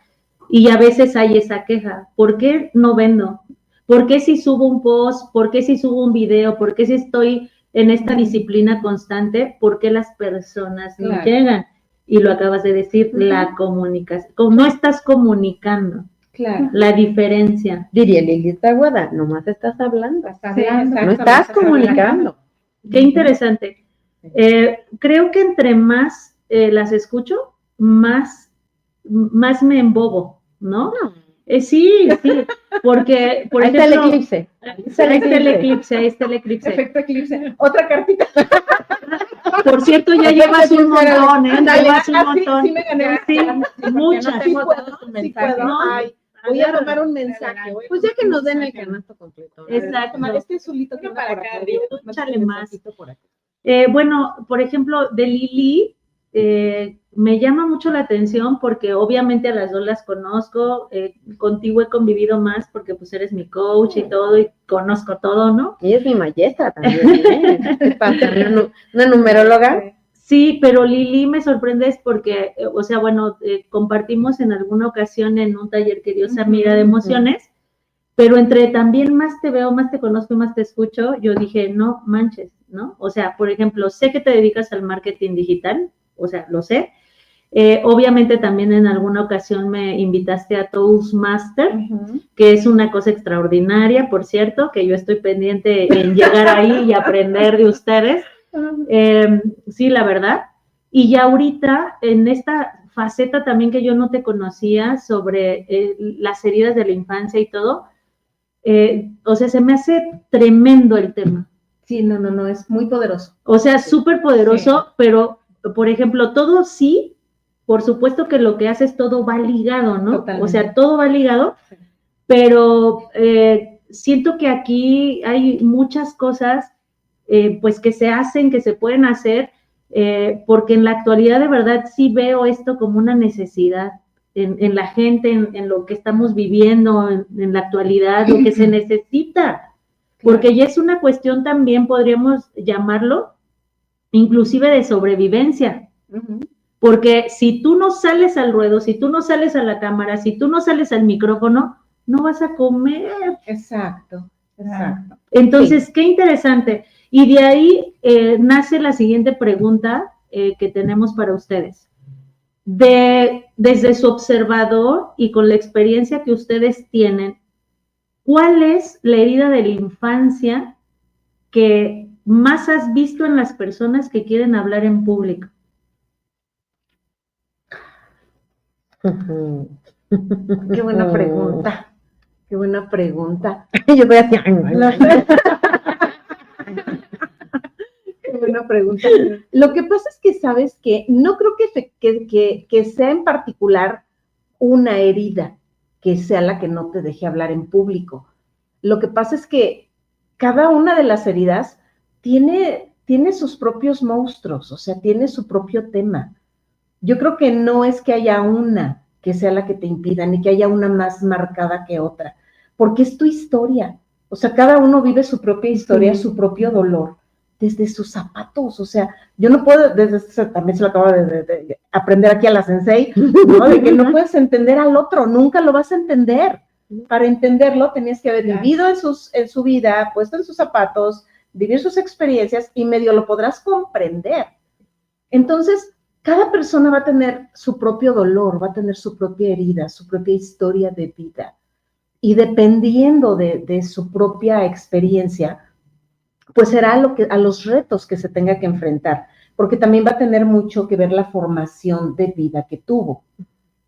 Y a veces hay esa queja, ¿por qué no vendo? ¿Por qué si subo un post? ¿Por qué si subo un video? ¿Por qué si estoy en esta disciplina constante? ¿Por qué las personas no llegan? Y lo acabas de decir, la comunicación. No estás comunicando. Claro. La diferencia. Diría Lili Aguada, nomás estás hablando. Sí, No estás comunicando. Qué interesante. Creo que entre más las escucho, más me embobo, ¿no? Sí, porque, por ejemplo... Ahí está el eclipse. Ahí está el eclipse. Efecto eclipse. Otra cartita. Por cierto, ya llevas un montón, ¿eh? Llevas un Sí, montón. sí me gané. Sí, muchas. Sí puedo. ¿no? Ay, voy a tomar un mensaje. Pues ya que nos den el canasto completo. Exacto. Este azulito que para para acá, acá. Échale más. Bueno, por ejemplo, de Lili, me llama mucho la atención porque obviamente a las dos las conozco, contigo he convivido más porque pues eres mi coach y todo y conozco todo, ¿no? Y es mi maestra también, ¿eh? ¿Qué pasa? ¿Una numeróloga? Sí, pero Lili me sorprende es porque, o sea, bueno, compartimos en alguna ocasión en un taller que Dios mira de emociones, pero entre también más te veo, más te conozco y más te escucho, yo dije, no manches, ¿no? O sea, por ejemplo, sé que te dedicas al marketing digital, o sea, lo sé. Obviamente también en alguna ocasión me invitaste a Toastmaster, que es una cosa extraordinaria, por cierto, que yo estoy pendiente en llegar ahí y aprender de ustedes. Sí, la verdad. Y ya ahorita, en esta faceta también que yo no te conocía sobre las heridas de la infancia y todo, o sea, se me hace tremendo el tema. Sí, no, es muy poderoso. O sea, súper poderoso, pero, por ejemplo, todo sí, por supuesto que lo que haces todo va ligado, ¿no? Totalmente. O sea, todo va ligado, pero siento que aquí hay muchas cosas pues que se hacen, que se pueden hacer, porque en la actualidad de verdad sí veo esto como una necesidad en la gente, en lo que estamos viviendo en la actualidad, lo que se necesita, porque ya es una cuestión también, podríamos llamarlo, inclusive de sobrevivencia, porque si tú no sales al ruedo, si tú no sales a la cámara, si tú no sales al micrófono, no vas a comer. Exacto. Entonces, qué interesante. Y de ahí nace la siguiente pregunta que tenemos para ustedes. Desde su observador y con la experiencia que ustedes tienen, ¿cuál es la herida de la infancia que más has visto en las personas que quieren hablar en público? Qué buena pregunta. Qué buena pregunta. Yo voy a decir, Qué buena pregunta. Lo que pasa es que, ¿sabes qué? No creo que sea en particular una herida que sea la que no te deje hablar en público. Lo que pasa es que cada una de las heridas tiene sus propios monstruos, o sea, tiene su propio tema. Yo creo que no es que haya una que sea la que te impida, ni que haya una más marcada que otra, porque es tu historia. O sea, cada uno vive su propia historia, su propio dolor, desde sus zapatos. O sea, yo no puedo, también se lo acabo de aprender aquí a la sensei, ¿no? De que no puedes entender al otro, nunca lo vas a entender. Para entenderlo tenías que haber vivido en su vida, puesto en sus zapatos, vivir sus experiencias y medio lo podrás comprender. Entonces, cada persona va a tener su propio dolor, va a tener su propia herida, su propia historia de vida. Y dependiendo de su propia experiencia, pues será a los retos que se tenga que enfrentar, porque también va a tener mucho que ver la formación de vida que tuvo.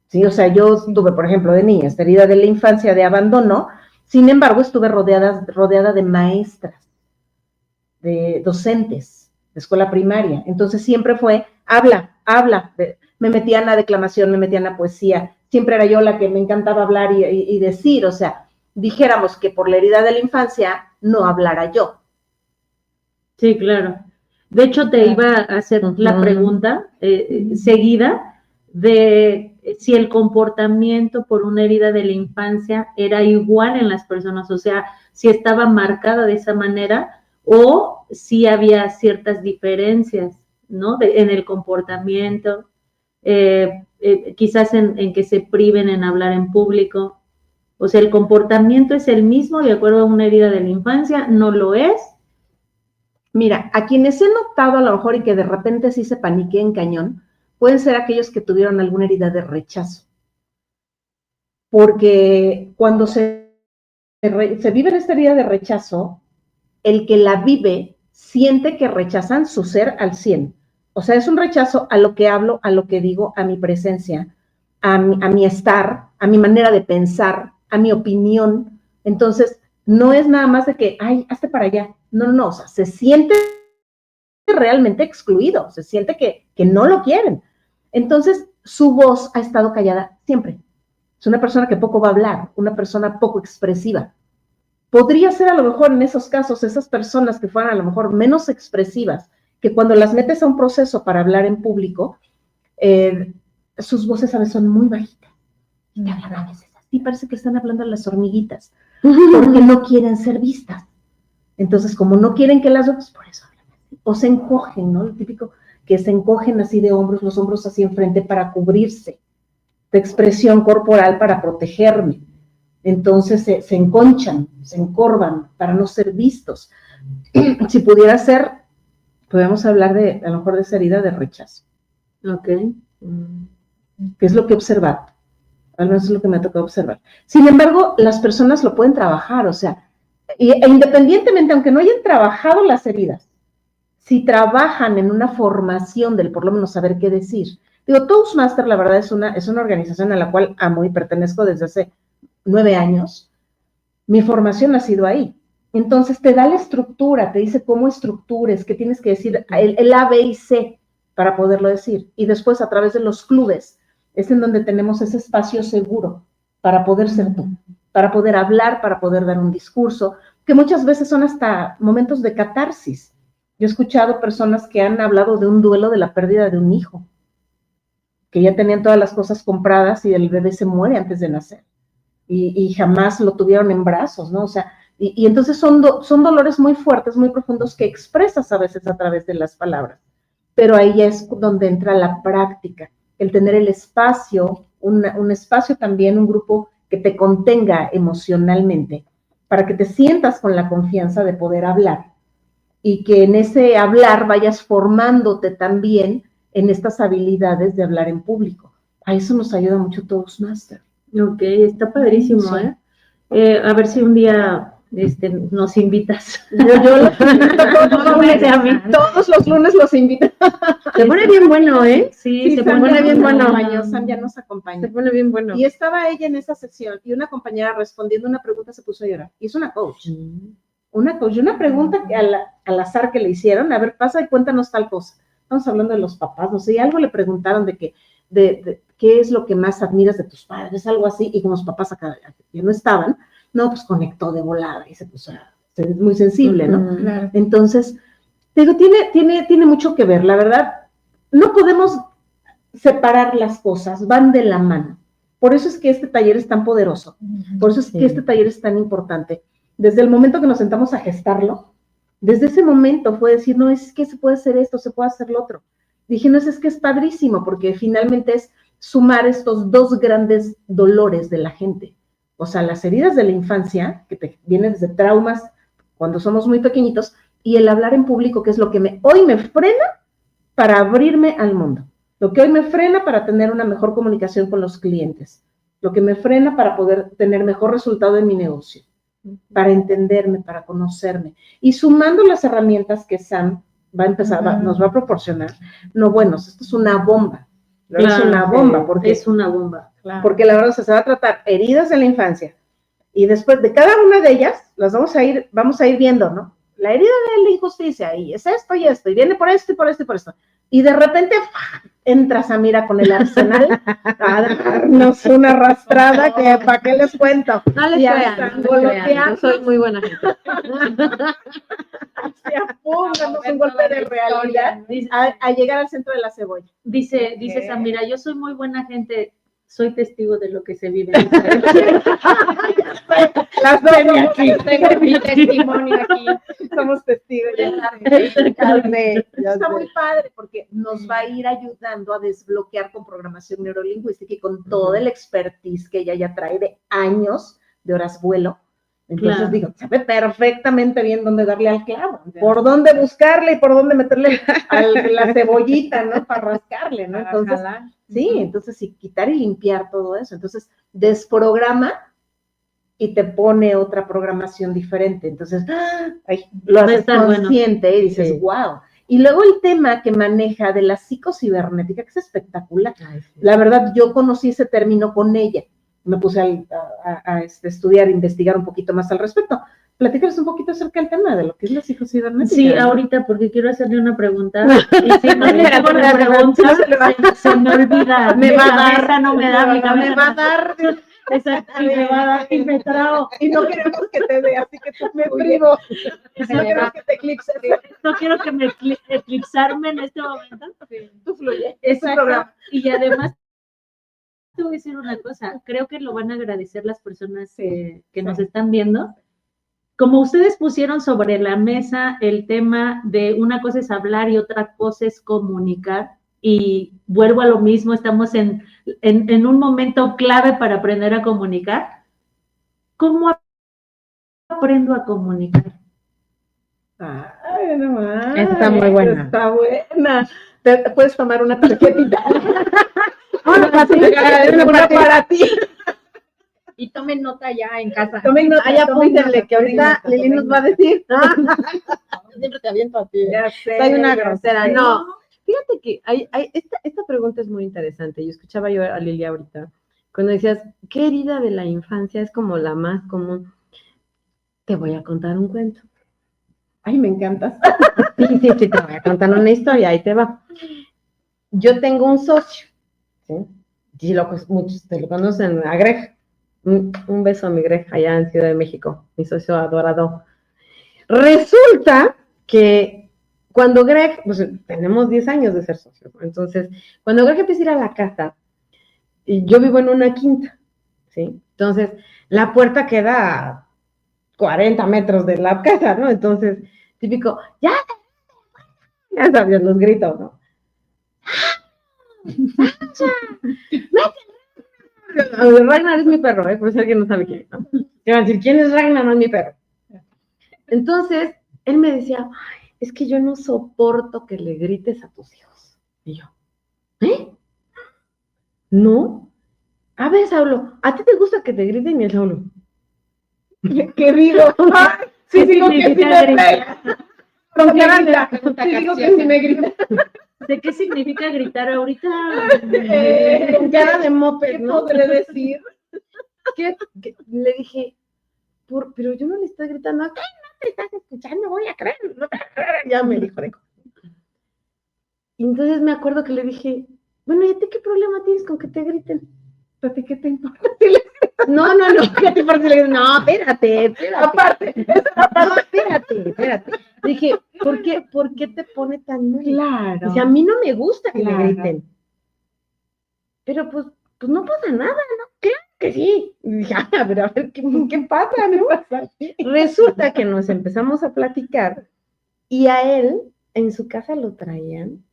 ¿Sí? O sea, yo tuve, por ejemplo, de niña, esta herida de la infancia de abandono, sin embargo, estuve rodeada de maestras de docentes de escuela primaria. Entonces siempre fue, habla, me metían a declamación, me metían a poesía, siempre era yo la que me encantaba hablar y decir, o sea, dijéramos que por la herida de la infancia no hablara yo. Sí, claro. De hecho, te iba a hacer la pregunta seguida de si el comportamiento por una herida de la infancia era igual en las personas, o sea, si estaba marcada de esa manera o si había ciertas diferencias, ¿no? En el comportamiento, quizás en que se priven en hablar en público. O sea, el comportamiento es el mismo de acuerdo a una herida de la infancia, no lo es. Mira, a quienes he notado a lo mejor y que de repente sí se paniqueen cañón, pueden ser aquellos que tuvieron alguna herida de rechazo. Porque cuando se vive esta herida de rechazo, el que la vive siente que rechazan su ser al 100. O sea, es un rechazo a lo que hablo, a lo que digo, a mi presencia, a mi estar, a mi manera de pensar, a mi opinión. Entonces, no es nada más de que, ay, hazte para allá. No, o sea, se siente realmente excluido, se siente que no lo quieren. Entonces, su voz ha estado callada siempre. Es una persona que poco va a hablar, una persona poco expresiva. Podría ser a lo mejor en esos casos, esas personas que fueran a lo mejor menos expresivas, que cuando las metes a un proceso para hablar en público, sus voces a veces son muy bajitas. Y parece que están hablando a las hormiguitas, porque no quieren ser vistas. Entonces, como no quieren que las veas, por eso hablan así. O se encogen, ¿no? Lo típico que se encogen así de hombros, los hombros así enfrente para cubrirse, de expresión corporal para protegerme. Entonces se enconchan, se encorvan para no ser vistos. Si pudiera ser, podríamos hablar de, a lo mejor, de esa herida de rechazo. Ok. Que es lo que he observado. Al menos es lo que me ha tocado observar. Sin embargo, las personas lo pueden trabajar, o sea, e independientemente, aunque no hayan trabajado las heridas, si trabajan en una formación del por lo menos saber qué decir. Digo, Toastmaster, la verdad, es una organización a la cual amo y pertenezco desde hace 9 años. Mi formación ha sido ahí. Entonces, te da la estructura, te dice cómo estructures, qué tienes que decir, el A, B y C para poderlo decir. Y después, a través de los clubes, es en donde tenemos ese espacio seguro para poder ser tú, para poder hablar, para poder dar un discurso, que muchas veces son hasta momentos de catarsis. Yo he escuchado personas que han hablado de un duelo de la pérdida de un hijo, que ya tenían todas las cosas compradas y el bebé se muere antes de nacer, y jamás lo tuvieron en brazos, ¿no? O sea, y entonces son dolores muy fuertes, muy profundos, que expresas a veces a través de las palabras, pero ahí es donde entra la práctica, el tener el espacio, un espacio también, un grupo que te contenga emocionalmente, para que te sientas con la confianza de poder hablar, y que en ese hablar vayas formándote también en estas habilidades de hablar en público. A eso nos ayuda mucho Toastmaster. Ok, está padrísimo, sí. A ver si un día nos invitas. Yo todos los lunes los invito. Se pone bien bueno, ¿eh? Sí, se pone bien bueno. Sam ya nos acompaña. Se pone bien bueno. Y estaba ella en esa sesión y una compañera respondiendo una pregunta se puso a llorar. Y es una coach. Una pregunta que al azar que le hicieron, a ver, pasa y cuéntanos tal cosa. Estamos hablando de los papás, no sé, y algo le preguntaron de qué es lo que más admiras de tus padres, algo así, y como los papás acá ya no estaban, no, pues conectó de volada y se puso muy sensible, ¿no? Claro. Entonces, te digo, tiene mucho que ver, la verdad, no podemos separar las cosas, van de la mano. Por eso es que este taller es tan poderoso, por eso es que este taller es tan importante. Desde el momento que nos sentamos a gestarlo, desde ese momento fue decir, no, es que se puede hacer esto, se puede hacer lo otro. Dije, no, es que es padrísimo, porque finalmente es sumar estos dos grandes dolores de la gente. O sea, las heridas de la infancia, que te vienen desde traumas cuando somos muy pequeñitos, y el hablar en público, que es lo que hoy me frena para abrirme al mundo. Lo que hoy me frena para tener una mejor comunicación con los clientes. Lo que me frena para poder tener mejor resultado en mi negocio. Para entenderme, para conocerme. Y sumando las herramientas que Sam nos va a proporcionar. No, bueno, esto es una bomba. Claro, es una bomba. Porque es una bomba. Claro. Porque la verdad se va a tratar heridas de la infancia. Y después de cada una de ellas, las vamos a ir viendo, ¿no? la herida de la injusticia, y es esto y esto, y viene por esto y por esto y por esto. Y de repente entra Samira con el arsenal a darnos una arrastrada que para qué les cuento. No les Y a crean, no les crean, yo soy muy buena gente. pum, damos un golpe de realidad a llegar al centro de la cebolla. Dice Samira, yo soy muy buena gente, soy testigo de lo que se vive. Las dos somos Tengo mi testimonio aquí. somos testigos. Está muy padre porque nos va a ir ayudando a desbloquear con programación neurolingüística y con todo el expertise que ella ya trae de años de horas vuelo. Entonces Claro. digo, sabe perfectamente bien dónde darle al clavo, por dónde buscarle y por dónde meterle la cebollita, ¿no? Para rascarle, ¿no? Entonces, sí, entonces sí, quitar y limpiar todo eso. Entonces, desprograma y te pone otra programación diferente. Entonces, lo Va a haces estar bueno. consciente y dices, Sí. wow. Y luego el tema que maneja de la psicocibernética, que es espectacular. La verdad, yo conocí ese término con ella. Me puse a estudiar, investigar un poquito más al respecto. Platícanos un poquito acerca del tema de lo que es la psicocibernética. Sí, ¿no? ahorita, porque quiero hacerle una pregunta. Y si no le hago la espérate, pregunta, espérate. se me olvida. Me Mi va a cabeza dar, no me da, mi cabeza me va a dar. Exacto, y me va a dar y me trago. Y no queremos que te dé, así que tú me privo. No queremos que te eclipses. No quiero que me eclipsarme en este momento. Tú fluye. Exacto. Y además, te voy a decir una cosa, creo que lo van a agradecer las personas que nos están viendo. Como ustedes pusieron sobre la mesa el tema de una cosa es hablar y otra cosa es comunicar, y vuelvo a lo mismo, estamos en un momento clave para aprender a comunicar. ¿Cómo aprendo a comunicar? Ay, no más. Está muy buena. Está buena. Te puedes tomar una tarjetita. Una para ti. Y tomen nota ya en casa. Tomen nota, Ya tomen apúntenle nota, que ahorita tomen Lili nota, nos va a decir. Siempre te aviento a ti. Ya sé, Soy una ya grosera. sé. No, fíjate que esta pregunta es muy interesante. Yo escuchaba yo a Lili ahorita, cuando decías, ¿qué herida de la infancia es como la más común? Te voy a contar un cuento. Ay, me encantas. Sí, te voy a contar una historia, ahí te va. Yo tengo un socio, ¿sí? Y muchos te lo conocen, a Greg. Un beso a mi Greg, allá en Ciudad de México, mi socio adorado. Resulta que cuando Greg, pues tenemos 10 años de ser socios, ¿no? Entonces, cuando Greg empieza a ir a la casa, y yo vivo en una quinta, ¿sí? Entonces, la puerta queda a 40 metros de la casa, ¿no? Entonces, típico, ya sabían los gritos, ¿no? Ragnar es mi perro, por si alguien no sabe quién, ¿no? Y van a decir, ¿quién es Ragnar? No es mi perro. Entonces, él me decía, "Ay, es que yo no soporto que le grites a tus hijos". Y yo, ¿eh? ¿No? A ver, Saulo, ¿a ti te gusta que te griten? Y el Saulo, ¿Qué digo? Ay, sí, digo que sí me pega. Con ¿Qué carita. pregunta Sí, digo que capciosa? sí me grita. ¿De qué significa gritar ahorita? con cara de moped, ¿Qué ¿no? podré decir? ¿Qué? Le dije, pero yo no le estoy gritando, "Ay, no te estás escuchando, voy a creer, no te ya me dijo de cosas. Y entonces me acuerdo que le dije, bueno, ¿y a ti qué problema tienes con que te griten? ¿A ti qué te importa? No, ¿qué te importa si le dices? No, espérate. Aparte, No, espérate. Dije, ¿por qué te pone tan mal? claro. Dice, a mí no me gusta que Claro. me griten. Pero pues no pasa nada, ¿no? Claro que sí. Y dije, pero a ver, ¿qué pasa, no? Resulta que nos empezamos a platicar y a él, en su casa lo traían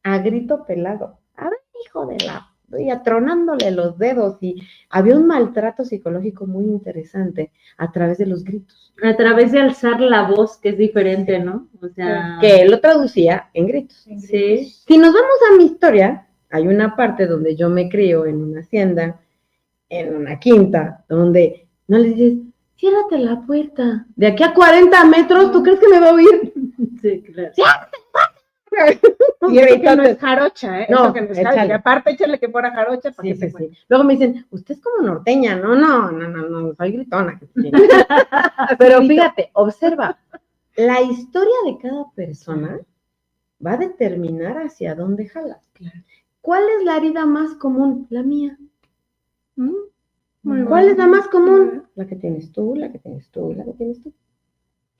a grito pelado. A ver, hijo de la... Y atronándole los dedos, y había un maltrato psicológico muy interesante a través de los gritos. A través de alzar la voz, que es diferente, ¿no? O sea, Que él lo traducía en gritos. sí. Si nos vamos a mi historia, hay una parte donde yo me crío en una hacienda, en una quinta, donde no le dices, ciérrate la puerta. De aquí a 40 metros, ¿tú crees que me va a oír? Sí, claro. Y eso que no es jarocha, ¿eh? No, Eso que no es jarocha. échale. Y aparte, échale que fuera jarocha para que Sí, se sí, cuente. sí. Luego me dicen, usted es como norteña. No, soy gritona. Pero fíjate, observa, La historia de cada persona va a determinar hacia dónde jalas. ¿Cuál es la herida más común? La mía. ¿Cuál es la más común? La que tienes tú, la que tienes tú, la que tienes tú.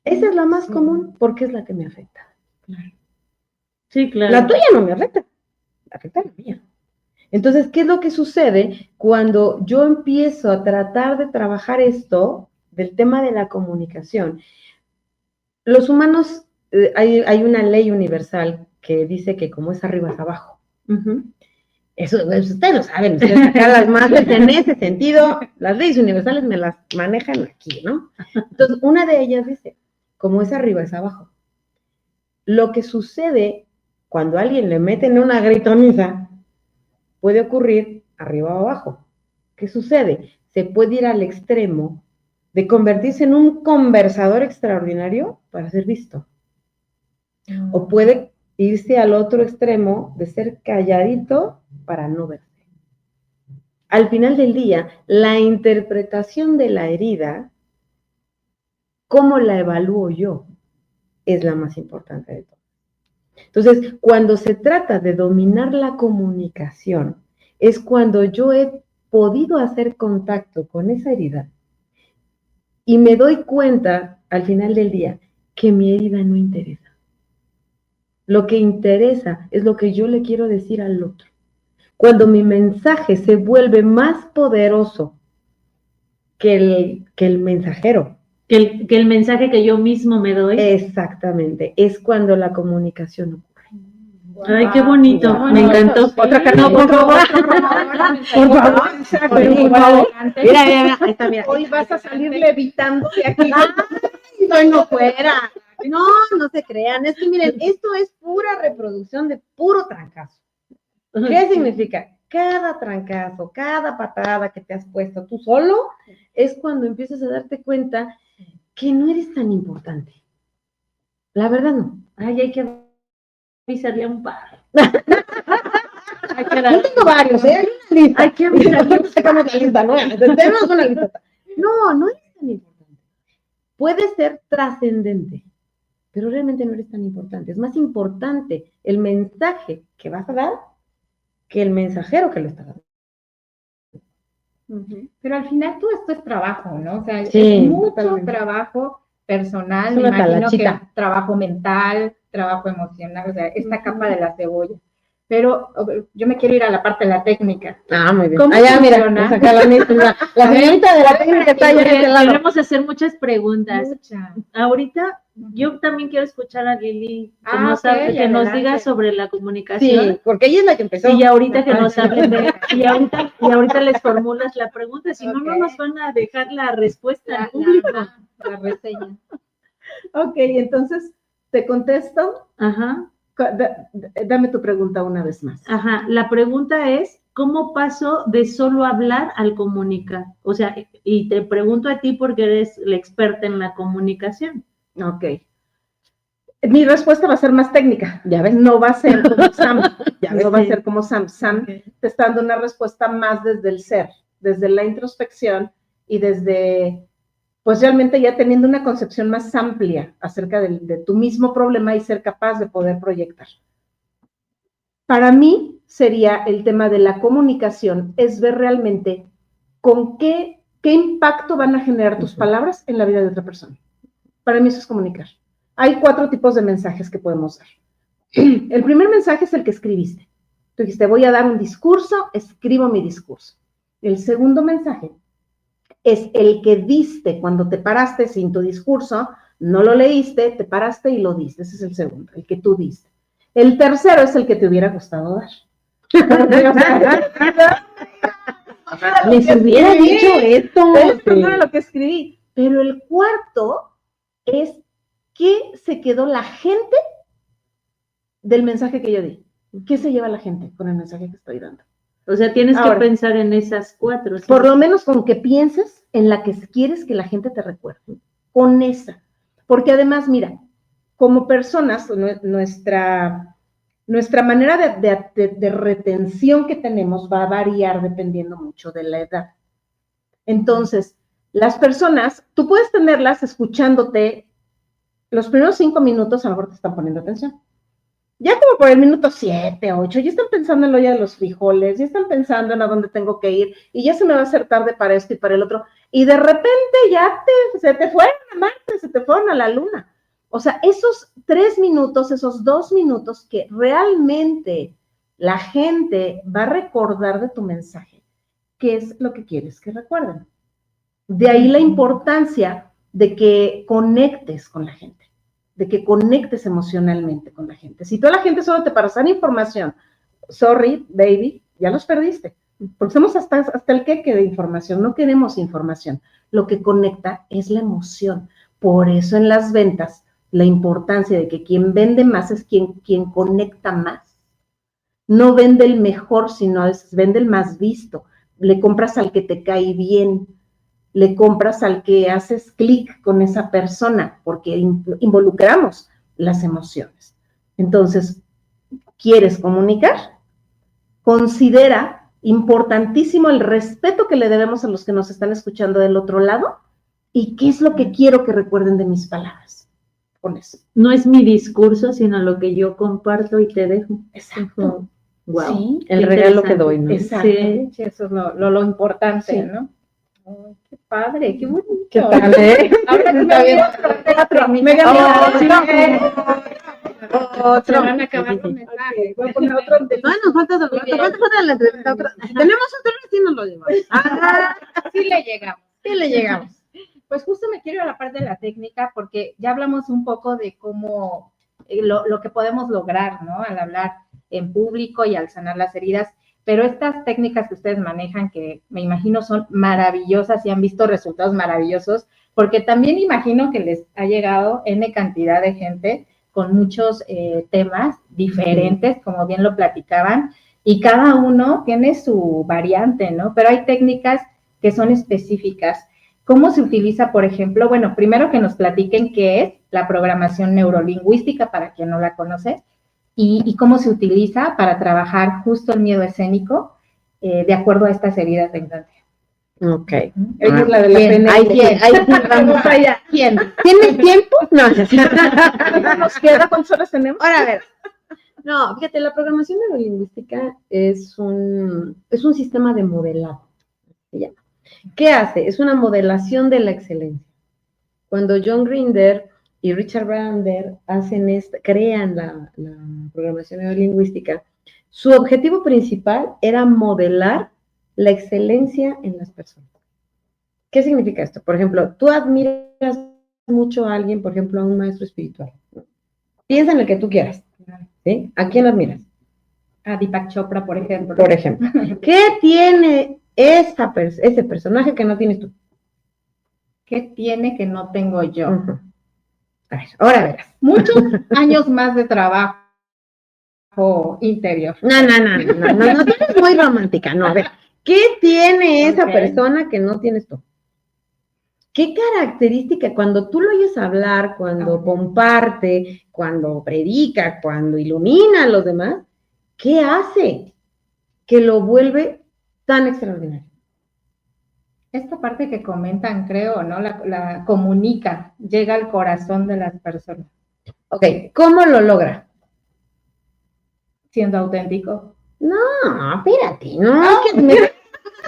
Esa es la más común porque es la que me afecta. Sí, claro. La tuya no me afecta, afecta la mía. Entonces, ¿qué es lo que sucede cuando yo empiezo a tratar de trabajar esto del tema de la comunicación? Los humanos, hay una ley universal que dice que como es arriba es abajo. Eso, pues, ustedes lo saben, ustedes acá las másteres en ese sentido, las leyes universales me las manejan aquí, ¿no? Entonces, una de ellas dice, como es arriba es abajo. Lo que sucede cuando a alguien le meten una gritoniza, puede ocurrir arriba o abajo. ¿Qué sucede? Se puede ir al extremo de convertirse en un conversador extraordinario para ser visto. O puede irse al otro extremo de ser calladito para no verse. Al final del día, la interpretación de la herida, cómo la evalúo yo, es la más importante de todo. Entonces, cuando se trata de dominar la comunicación, es cuando yo he podido hacer contacto con esa herida y me doy cuenta al final del día que mi herida no interesa. Lo que interesa es lo que yo le quiero decir al otro. Cuando mi mensaje se vuelve más poderoso que el mensajero. Que el mensaje que yo mismo me doy. Exactamente, es cuando la comunicación ocurre. Ay, qué bonito, me encantó. Sí. Otra carta, por favor. Por favor. Mira, ahí está, mira. Hoy vas a salir levitando de aquí. Ay, no fuera. No, no se crean. Es que miren, esto es pura reproducción de puro trancazo. ¿Qué significa? Cada trancazo, cada patada que te has puesto tú solo, es cuando empiezas a darte cuenta que no eres tan importante. La verdad no. Ay, hay que avisarle a un par. Yo tengo varios, ¿eh? Hay una lista. Hay que avisarle. Sacamos la lista, ¿no? Tenemos una lista. No, no eres tan importante. Puede ser trascendente, pero realmente no eres tan importante. Es más importante el mensaje que vas a dar que el mensajero que lo está dando. Pero al final todo esto es trabajo, ¿no? O sea, Sí, es mucho totalmente. trabajo personal, Es me una imagino talachita. que trabajo mental, trabajo emocional, o sea, esta capa de la cebolla. Pero yo me quiero ir a la parte de la técnica. Ah, muy bien. ¿Cómo Allá, mira, funciona? vamos a sacar la señorita de la técnica está allá de este lado. Queremos hacer muchas preguntas. Mucha. Ahorita yo también quiero escuchar a Lili que, Ah, ok, que nos adelante. diga sobre la comunicación. Sí, porque ella es la que empezó. Y ahorita que nos hablen de, y ahorita les formulas la pregunta, si no, no nos van a dejar la respuesta al público. La reseña. Ok, entonces te contesto. Ajá, Dame tu pregunta una vez más. ajá. La pregunta es, ¿cómo paso de solo hablar al comunicar? O sea, y te pregunto a ti porque eres la experta en la comunicación. Ok. Mi respuesta va a ser más técnica. Ya ves. No va a ser como Sam. Ya ves, No va a sí. ser como Sam. Sam te está dando una respuesta más desde el ser, desde la introspección y desde, pues realmente ya teniendo una concepción más amplia acerca de tu mismo problema y ser capaz de poder proyectar. Para mí sería el tema de la comunicación, es ver realmente con qué impacto van a generar tus palabras en la vida de otra persona. Para mí eso es comunicar. Hay 4 tipos de mensajes que podemos dar. El primer mensaje es el que escribiste. Tú dijiste, voy a dar un discurso, escribo mi discurso. El segundo mensaje es el que diste cuando te paraste sin tu discurso, no lo leíste, te paraste y lo diste. Ese es el segundo, el que tú diste. El tercero es el que te hubiera gustado dar. Les hubiera dicho esto. Es primero lo que escribí. Pero el cuarto es qué se quedó la gente del mensaje que yo di. ¿Qué se lleva la gente con el mensaje que estoy dando? O sea, tienes Ahora, que pensar en esas 4. ¿sí? Por lo menos con que pienses en la que quieres que la gente te recuerde. Con esa. Porque además, mira, como personas, nuestra manera de retención que tenemos va a variar dependiendo mucho de la edad. Entonces, las personas, tú puedes tenerlas escuchándote los primeros 5 minutos a lo mejor te están poniendo atención. Ya como por el minuto 7, 8, ya están pensando en la olla de los frijoles, ya están pensando en a dónde tengo que ir, y ya se me va a hacer tarde para esto y para el otro, y de repente se te fueron a Marte, se te fueron a la Luna. O sea, esos 3 minutos, esos 2 minutos que realmente la gente va a recordar de tu mensaje, ¿qué es lo que quieres que recuerden? De ahí la importancia de que conectes con la gente, de que conectes emocionalmente con la gente. Si toda la gente solo te pasa información, sorry, baby, ya los perdiste. Porque somos hasta el queque de información, no queremos información. Lo que conecta es la emoción. Por eso en las ventas, la importancia de que quien vende más es quien conecta más. No vende el mejor, sino vende el más visto. Le compras al que te cae bien, le compras al que haces clic con esa persona, porque involucramos las emociones. Entonces, ¿quieres comunicar? Considera importantísimo el respeto que le debemos a los que nos están escuchando del otro lado y qué es lo que quiero que recuerden de mis palabras. Con eso. No es mi discurso, sino lo que yo comparto y te dejo. Exacto. Wow. Sí, el regalo que doy, ¿no? Exacto. Sí, eso es lo importante, Sí. ¿no? Ay, qué padre, qué bonito. ¿Qué tal, eh? Ahora sí Está me bien. Se van a acabar los mensajes. Voy a poner otro. No, nos falta la entrevista. Tenemos otro y nos lo llevamos. Sí le llegamos. Sí le llegamos. Pues justo me quiero ir a la parte de la técnica porque ya hablamos un poco de cómo lo que podemos lograr, ¿no? Al hablar en público y al sanar las heridas, pero estas técnicas que ustedes manejan, que me imagino son maravillosas y han visto resultados maravillosos, porque también imagino que les ha llegado N cantidad de gente con muchos temas diferentes, como bien lo platicaban, y cada uno tiene su variante, ¿no? Pero hay técnicas que son específicas. ¿Cómo se utiliza, por ejemplo? Bueno, primero que nos platiquen qué es la programación neurolingüística, para quien no la conoce, y cómo se utiliza para trabajar justo el miedo escénico de acuerdo a estas heridas de infancia. Ok. Ella es la de la ¿Quién? PNL. Vamos allá. ¿Quién? ¿Tienes tiempo? No, ¿Cuánto nos queda? ¿Cuántas horas tenemos? Ahora, a ver. No, fíjate, la programación neurolingüística es un sistema de modelado, se llama. ¿Qué hace? Es una modelación de la excelencia. Cuando John Grinder y Richard Bandler crean la programación neurolingüística, su objetivo principal era modelar la excelencia en las personas. ¿Qué significa esto? Por ejemplo, tú admiras mucho a alguien, por ejemplo, a un maestro espiritual, ¿no? Piensa en el que tú quieras, ¿sí? ¿A quién admiras? A Deepak Chopra, por ejemplo. Por ejemplo. ¿Qué tiene ese personaje que no tienes tú? ¿Qué tiene que no tengo yo? Uh-huh. A ver, ahora verás. Muchos años más de trabajo interior. No, tú eres muy romántica. No, a ver, ¿qué tiene esa Ok. persona que no tienes tú? ¿Qué característica, cuando tú lo oyes hablar, cuando Ok. comparte, cuando predica, cuando ilumina a los demás, qué hace que lo vuelve tan extraordinario? Esta parte que comentan, creo, ¿no? La comunica, llega al corazón de las personas, Ok, ¿cómo lo logra? siendo auténtico. No, espérate, no, es que me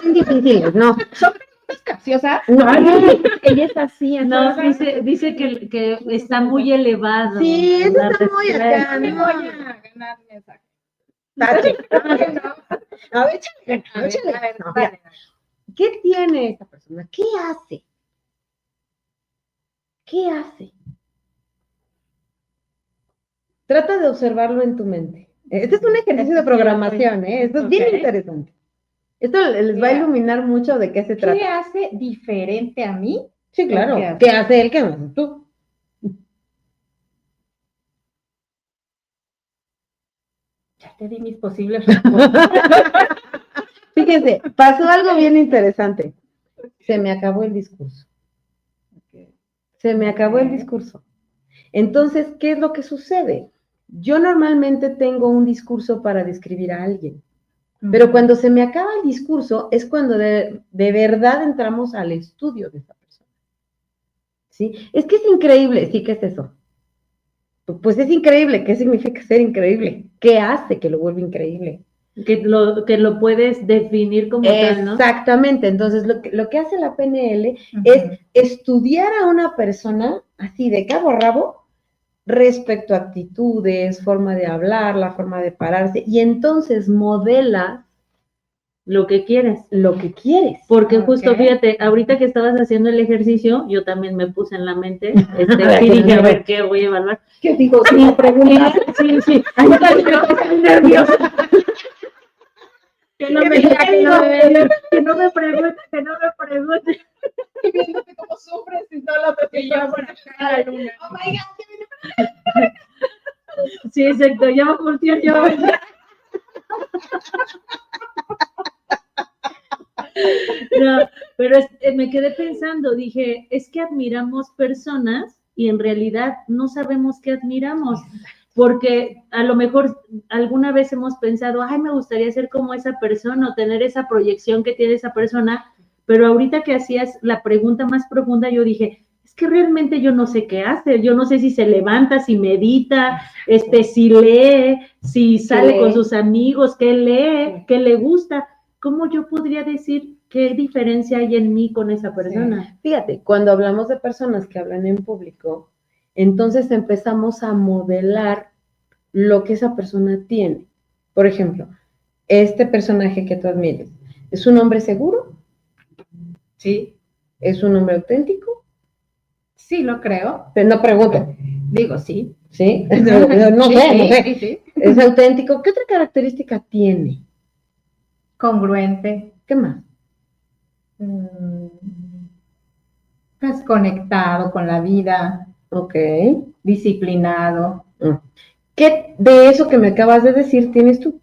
son difíciles, no. ¿Es capciosa? No, Ella es así. No, dice que está muy elevado. sí, eso La está muy respuesta. acá, Me no. voy a ganar mensaje. Tache. A ver, échale, A ver, échale. a ver, No, dale. mira, ¿qué tiene esta persona? ¿Qué hace? ¿Qué hace? Trata de observarlo en tu mente. Este es un ejercicio de programación, ¿eh? Esto es bien Ok. interesante. Esto les va a iluminar mucho de qué se ¿Qué trata. hace diferente a mí? Sí, claro. ¿Qué hace? ¿Qué hace él que no haces tú? Ya te di mis posibles respuestas. Fíjense, pasó algo bien interesante. Se me acabó el discurso. Se me acabó el discurso. Entonces, ¿qué es lo que sucede? Yo normalmente tengo un discurso para describir a alguien, pero cuando se me acaba el discurso es cuando de verdad entramos al estudio de esa persona. ¿Sí? Es que es increíble, sí, ¿qué es eso? Pues es increíble. ¿Qué significa ser increíble? ¿Qué hace que lo vuelva increíble? Que lo puedes definir como tal, ¿no? Exactamente. Entonces, lo que hace la PNL Ujú. es estudiar a una persona así de cabo a rabo respecto a actitudes, forma de hablar, la forma de pararse, y entonces modela Lo que quieres. lo que quieres. Porque justo, Ok. fíjate, ahorita que estabas haciendo el ejercicio, yo también me puse en la mente, ver, y dije, a a ver. ver, ¿qué voy a evaluar? ¿Qué digo? Si me preguntas. Sí, sí. Ay, estoy nerviosa. Que no me pregunte, que no me pregunte. Viéndote cómo sufres y no lo te la luna. Oh my God, que viene. Sí, exacto, ya me volteé yo. No, pero me quedé pensando, dije, es que admiramos personas y en realidad no sabemos qué admiramos, porque a lo mejor alguna vez hemos pensado, ay, me gustaría ser como esa persona o tener esa proyección que tiene esa persona, pero ahorita que hacías la pregunta más profunda, yo dije, es que realmente yo no sé qué hace, yo no sé si se levanta, si medita, si lee, si sale lee? con sus amigos, qué lee, qué le gusta. ¿Cómo yo podría decir qué diferencia hay en mí con esa persona? Fíjate, cuando hablamos de personas que hablan en público, entonces empezamos a modelar lo que esa persona tiene. Por ejemplo, este personaje que tú admires, ¿es un hombre seguro? Sí, ¿Es un hombre auténtico? sí lo creo. Pero no pregunto, Digo, sí. ¿sí? No sé, no Sí, sé. sí, sí. ¿Es auténtico? ¿Qué otra característica tiene? Congruente. ¿Qué más? Pues conectado con la vida, Ok. disciplinado. ¿Qué de eso que me acabas de decir tienes tú?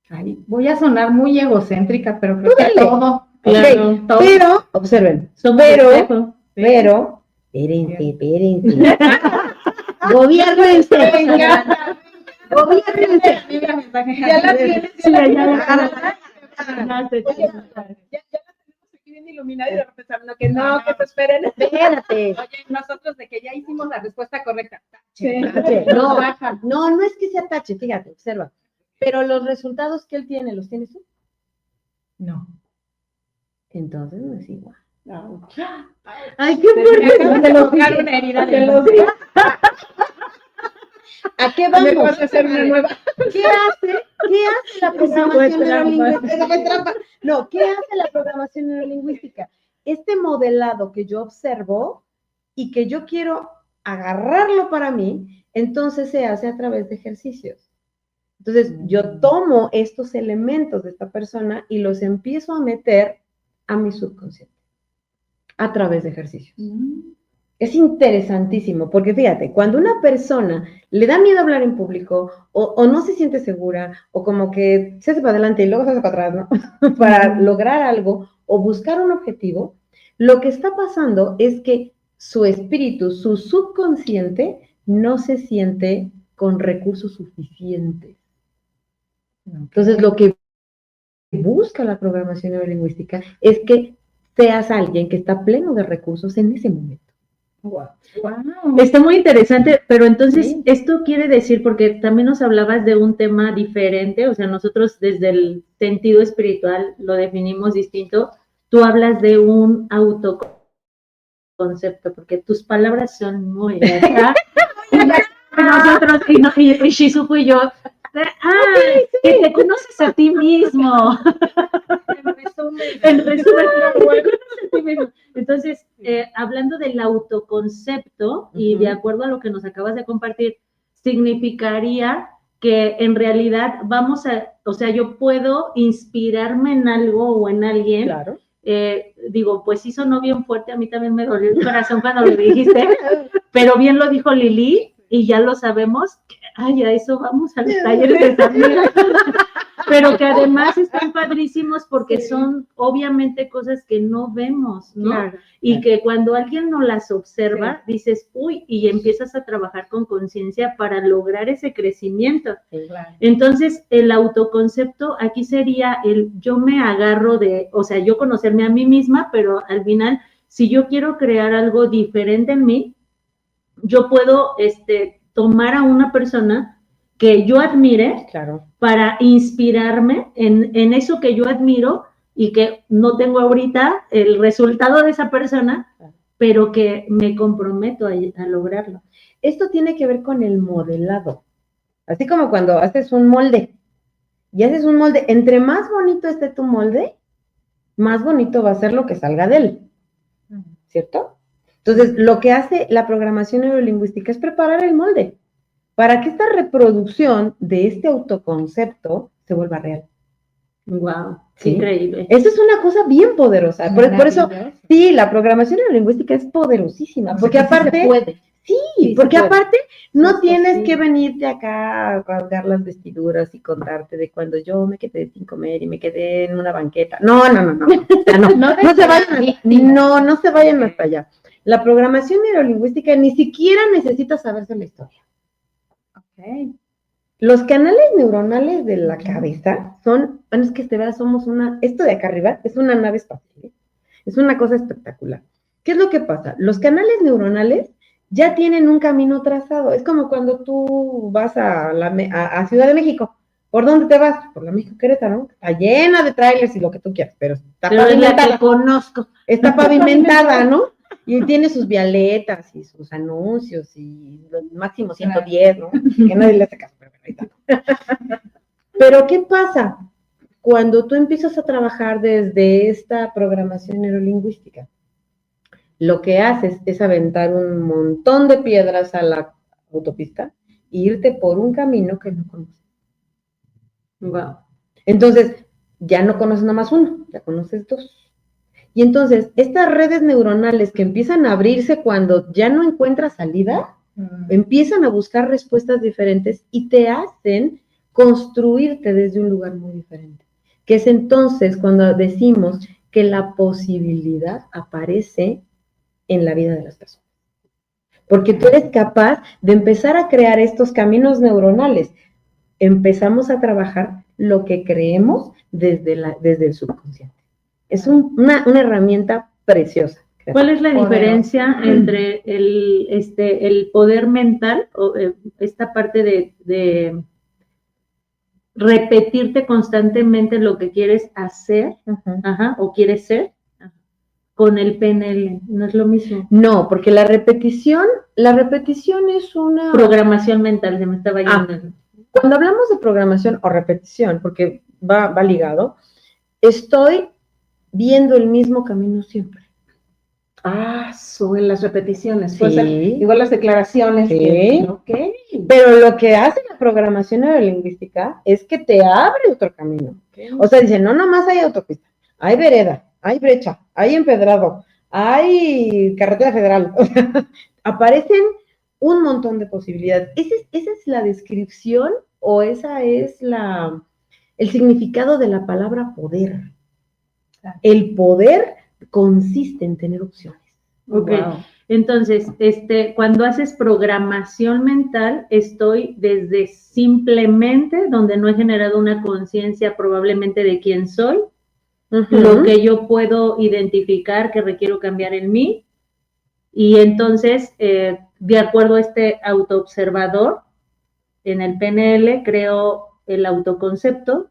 Ay, voy a sonar muy egocéntrica, pero creo que Dale. todo. Claro. Ok, todo. pero, observen, Somos pero, espejo. pero, espérense. Gobiernense. Gobiernense. Ya la tienes, Sí, ya la ya tienes. sé. Ya la tenemos aquí bien iluminada y de repente saben que no, que se esperen. Espérate. Oye, nosotros de que ya hicimos la respuesta correcta. Sí. No, no es que se atache, fíjate, observa. Pero los resultados que él tiene, ¿los tienes tú? No. Entonces no es igual. Ay, qué Me fuerte. acabas de tocar una herida Te de lo los digo. ¿A qué Me vamos? vas a hacer una nueva. ¿Qué hace la programación neurolingüística? Esa fue trampa. No, ¿qué hace la programación neurolingüística? Este modelado que yo observo y que yo quiero agarrarlo para mí, entonces se hace a través de ejercicios. Entonces, yo tomo estos elementos de esta persona y los empiezo a meter a mi subconsciente a través de ejercicios. Es interesantísimo, porque fíjate, cuando una persona le da miedo hablar en público o no se siente segura o como que se hace para adelante y luego se hace para atrás, ¿no? Para lograr algo o buscar un objetivo, lo que está pasando es que su espíritu, su subconsciente, no se siente con recursos suficientes. Entonces, lo que busca la programación neurolingüística es que seas alguien que está pleno de recursos en ese momento. Wow. Está muy interesante, pero entonces Sí. esto quiere decir, porque también nos hablabas de un tema diferente, o sea, nosotros desde el sentido espiritual lo definimos distinto, tú hablas de un autoconcepto, porque tus palabras son muy acá, y nosotros, y Shizuku y yo, que te conoces a ti mismo. En resumen, te conoces a ti mismo. Entonces, hablando del autoconcepto, y de acuerdo a lo que nos acabas de compartir, significaría que en realidad o sea, yo puedo inspirarme en algo o en alguien. Claro. Digo, pues sí sonó bien fuerte, a mí también me dolió el corazón cuando lo dijiste, pero bien lo dijo Lili, y ya lo sabemos, ay, a eso vamos a los talleres de Samira. Pero que además están padrísimos porque son obviamente cosas que no vemos, ¿no? Claro. Y que cuando alguien no las observa, dices, uy, y empiezas a trabajar con conciencia para lograr ese crecimiento. Claro. Entonces, el autoconcepto aquí sería el yo me agarro o sea, yo conocerme a mí misma, pero al final, si yo quiero crear algo diferente en mí, yo puedo tomar a una persona que yo admire Claro. para inspirarme en eso que yo admiro y que no tengo ahorita el resultado de esa persona, pero que me comprometo a lograrlo. Esto tiene que ver con el modelado. Así como cuando haces un molde. Y haces un molde, entre más bonito esté tu molde, más bonito va a ser lo que salga de él. ¿Cierto? Entonces, lo que hace la programación neurolingüística es preparar el molde para que esta reproducción de este autoconcepto se vuelva real. Wow, ¿Sí? increíble. Eso es una cosa bien poderosa. Por eso, sí, la programación neurolingüística es poderosísima. Porque aparte, se puede. sí, porque se puede. aparte no Es tienes posible. que venirte acá a rasgar las vestiduras y contarte de cuando yo me quedé sin comer y me quedé en una banqueta. No. O sea, no se vayan, no se vayan hasta allá. La programación neurolingüística ni siquiera necesita saberse la historia. Ok. Los canales neuronales de la cabeza son, bueno, es que somos esto de acá arriba es una nave espacial, ¿eh? Es una cosa espectacular. ¿Qué es lo que pasa? Los canales neuronales ya tienen un camino trazado. Es como cuando tú vas a Ciudad de México. ¿Por dónde te vas? Por la México Querétaro, ¿no? Está llena de trailers y lo que tú quieras, pero está pavimentada. Conozco. Está pavimentada, ¿no? Y tiene sus vialetas y sus anuncios y máximo 110, ¿no? Que nadie le hace caso, pero bueno, ahí está. Pero ¿qué pasa? Cuando tú empiezas a trabajar desde esta programación neurolingüística, lo que haces es aventar un montón de piedras a la autopista e irte por un camino que no conoces. Wow. Entonces, ya no conoces nada más uno, ya conoces dos. Y entonces, estas redes neuronales que empiezan a abrirse cuando ya no encuentras salida, empiezan a buscar respuestas diferentes y te hacen construirte desde un lugar muy diferente. Que es entonces cuando decimos que la posibilidad aparece en la vida de las personas. Porque tú eres capaz de empezar a crear estos caminos neuronales. Empezamos a trabajar lo que creemos desde el subconsciente. Es una herramienta preciosa. ¿Cuál es la diferencia entre el poder mental o esta parte de repetirte constantemente lo que quieres hacer o quieres ser con el PNL? ¿No es lo mismo? No, porque la repetición es una programación mental, se me estaba yendo. Cuando hablamos de programación o repetición, porque va ligado, estoy viendo el mismo camino siempre. En las repeticiones. Sí. Puede ser igual las declaraciones. Sí. Okay. Pero lo que hace la programación neurolingüística es que te abre otro camino. Okay. O sea, dice, no nomás hay autopista, hay vereda, hay brecha, hay empedrado, hay carretera federal. Aparecen un montón de posibilidades. Esa es la descripción o esa es el significado de la palabra poder. El poder consiste en tener opciones. Ok, wow. Entonces, cuando haces programación mental, estoy desde simplemente donde no he generado una conciencia probablemente de quién soy, lo que yo puedo identificar que requiero cambiar en mí, y entonces, de acuerdo a este autoobservador, en el PNL creo el autoconcepto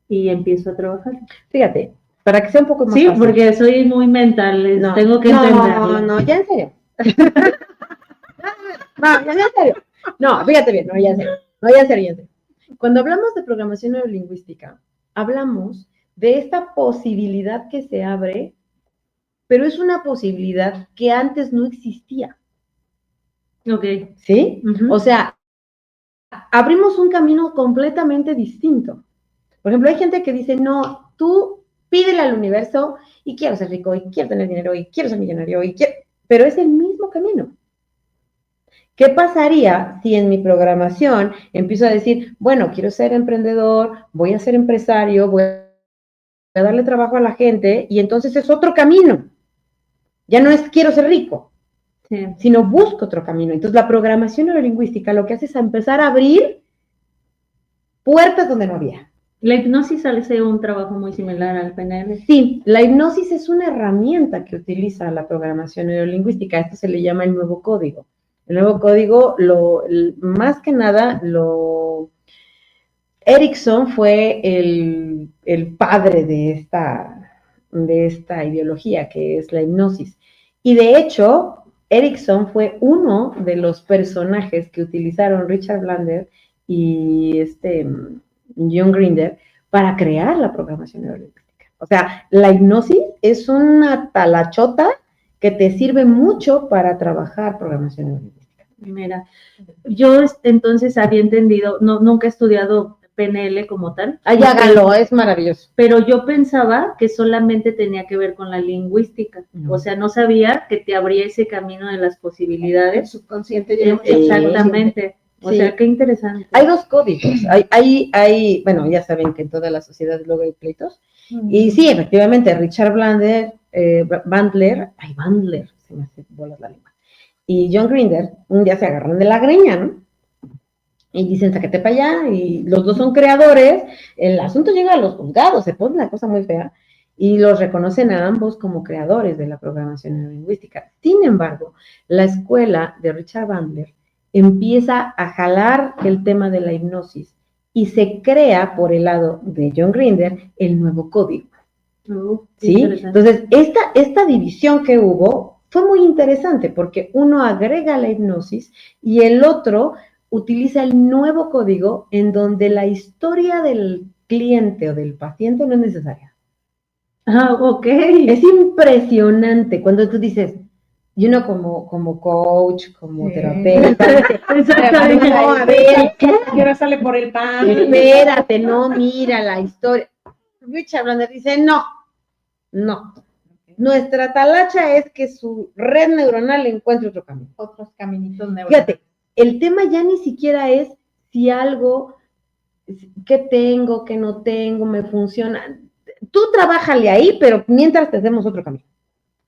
y empiezo a trabajar. Fíjate, para que sea un poco más fácil. Porque soy muy mental, tengo que entenderlo. No, ya en serio. Ya en serio. No, fíjate bien, ya en serio. Cuando hablamos de programación neurolingüística, hablamos de esta posibilidad que se abre, pero es una posibilidad que antes no existía. Ok. ¿Sí? O sea, abrimos un camino completamente distinto. Por ejemplo, hay gente que dice, no, tú pídele al universo y quiero ser rico, y quiero tener dinero, y quiero ser millonario, pero es el mismo camino. ¿Qué pasaría si en mi programación empiezo a decir, bueno, quiero ser emprendedor, voy a ser empresario, voy a darle trabajo a la gente, y entonces es otro camino? Ya no es quiero ser rico, sino busco otro camino. Entonces la programación neurolingüística lo que hace es empezar a abrir puertas donde no había. ¿La hipnosis hace un trabajo muy similar al PNL? Sí, la hipnosis es una herramienta que utiliza la programación neurolingüística. Esto se le llama el nuevo código. El nuevo código, más que nada, Erickson fue el padre de esta ideología, que es la hipnosis. Y de hecho, Erickson fue uno de los personajes que utilizaron Richard Bandler y John Grinder para crear la programación neurolingüística. O sea, la hipnosis es una talachota que te sirve mucho para trabajar programación neurolingüística. Mira, yo entonces había entendido, nunca he estudiado PNL como tal. Ay, hágalo, es maravilloso. Pero yo pensaba que solamente tenía que ver con la lingüística. No. O sea, no sabía que te abría ese camino de las El posibilidades. subconsciente. Exactamente. O Sí. sea, qué interesante. Hay dos códigos. Bueno, ya saben que en todas las sociedades luego hay pleitos. Y sí, efectivamente, Richard Bandler, se me hace bolas la lengua, y John Grinder, un día se agarran de la greña, ¿no? Y dicen, sáquete para allá, y los dos son creadores, el asunto llega a los juzgados, se pone una cosa muy fea, y los reconocen a ambos como creadores de la programación neurolingüística. Sin embargo, la escuela de Richard Bandler empieza a jalar el tema de la hipnosis, y se crea por el lado de John Grinder el nuevo código. ¿Sí? Entonces, esta división que hubo fue muy interesante porque uno agrega la hipnosis y el otro utiliza el nuevo código en donde la historia del cliente o del paciente no es necesaria. Ah, ok. Es impresionante cuando tú dices, y uno como coach, como terapeuta, Exactamente. no, a ver, ¿Qué hora sale por el pan? espérate, no, mira la historia. Richard Bandler dice, no. Nuestra talacha es que su red neuronal encuentre otro camino. Otros caminitos neurales. Fíjate, el tema ya ni siquiera es si algo, que tengo, que no tengo, me funciona. Tú trabájale ahí, pero mientras te hacemos otro camino.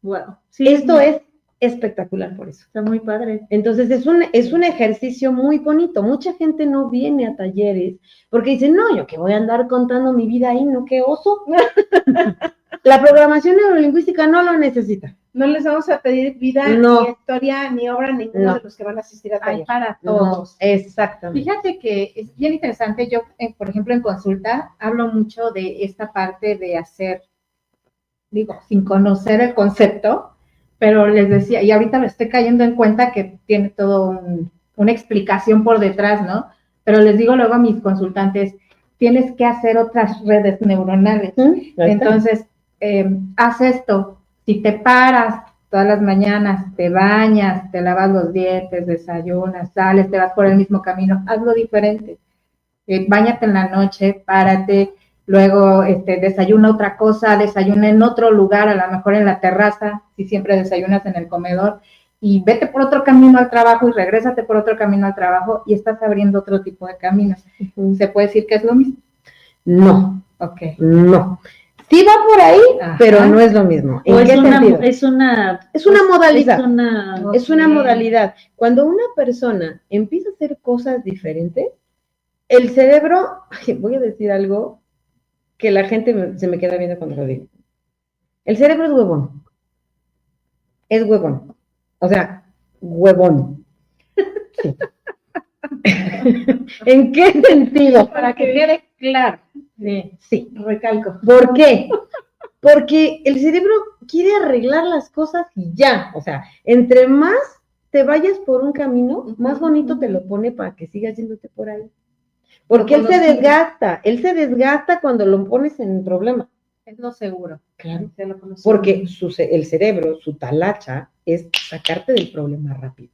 Wow. Sí, Esto es espectacular por eso. está muy padre. Entonces es un ejercicio muy bonito. Mucha gente no viene a talleres porque dice, no, yo que voy a andar contando mi vida ahí, no, qué oso. La programación neurolingüística no lo necesita. No les vamos a pedir vida, No. ni historia, ni obra, ninguno No. de los que van a asistir a Hay taller. para No, todos. exactamente. Fíjate que es bien interesante. Yo, por ejemplo, en consulta hablo mucho de esta parte de hacer, digo, sin conocer el concepto, pero les decía, y ahorita me estoy cayendo en cuenta que tiene todo una explicación por detrás, ¿no? Pero les digo luego a mis consultantes, tienes que hacer otras redes neuronales. Ahí está. Entonces, haz esto. Si te paras todas las mañanas, te bañas, te lavas los dientes, desayunas, sales, te vas por el mismo camino, hazlo diferente. Báñate en la noche, párate, luego desayuna otra cosa, desayuna en otro lugar, a lo mejor en la terraza, si siempre desayunas en el comedor, y vete por otro camino al trabajo y regrésate por otro camino al trabajo y estás abriendo otro tipo de caminos. ¿Se puede decir que es lo mismo? No, Ok. no. Sí va por ahí, Ajá. pero no es lo mismo. ¿En O qué sentido? es una modalidad. Es Es una modalidad. Cuando una persona empieza a hacer cosas diferentes, el cerebro, voy a decir algo que la gente se me queda viendo cuando lo digo. El cerebro es huevón. Es huevón. O sea, huevón. Sí. ¿En qué sentido? Para que quede claro. Sí. Recalco. ¿Por qué? Porque el cerebro quiere arreglar las cosas y ya. O sea, entre más te vayas por un camino, más bonito te lo pone para que sigas yéndote por ahí. Porque él se desgasta cuando lo pones en problema. Es lo seguro. Claro. Se lo conoce. Porque el cerebro, su talacha, es sacarte del problema rápido.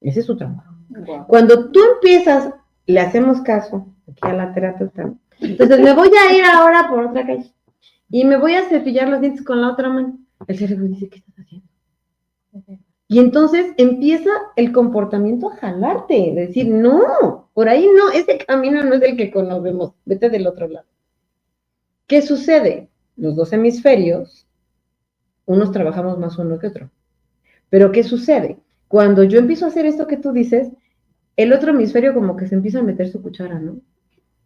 Ese es su trabajo. Wow. Cuando tú empiezas, le hacemos caso aquí a la terapeuta. Entonces me voy a ir ahora por otra calle y me voy a cepillar los dientes con la otra mano. El cerebro dice, ¿qué estás haciendo? Y entonces empieza el comportamiento a jalarte, de decir, no, por ahí no, ese camino no es el que conocemos, vete del otro lado. ¿Qué sucede? Los dos hemisferios, unos trabajamos más uno que otro. Pero ¿qué sucede? Cuando yo empiezo a hacer esto que tú dices, el otro hemisferio como que se empieza a meter su cuchara, ¿no?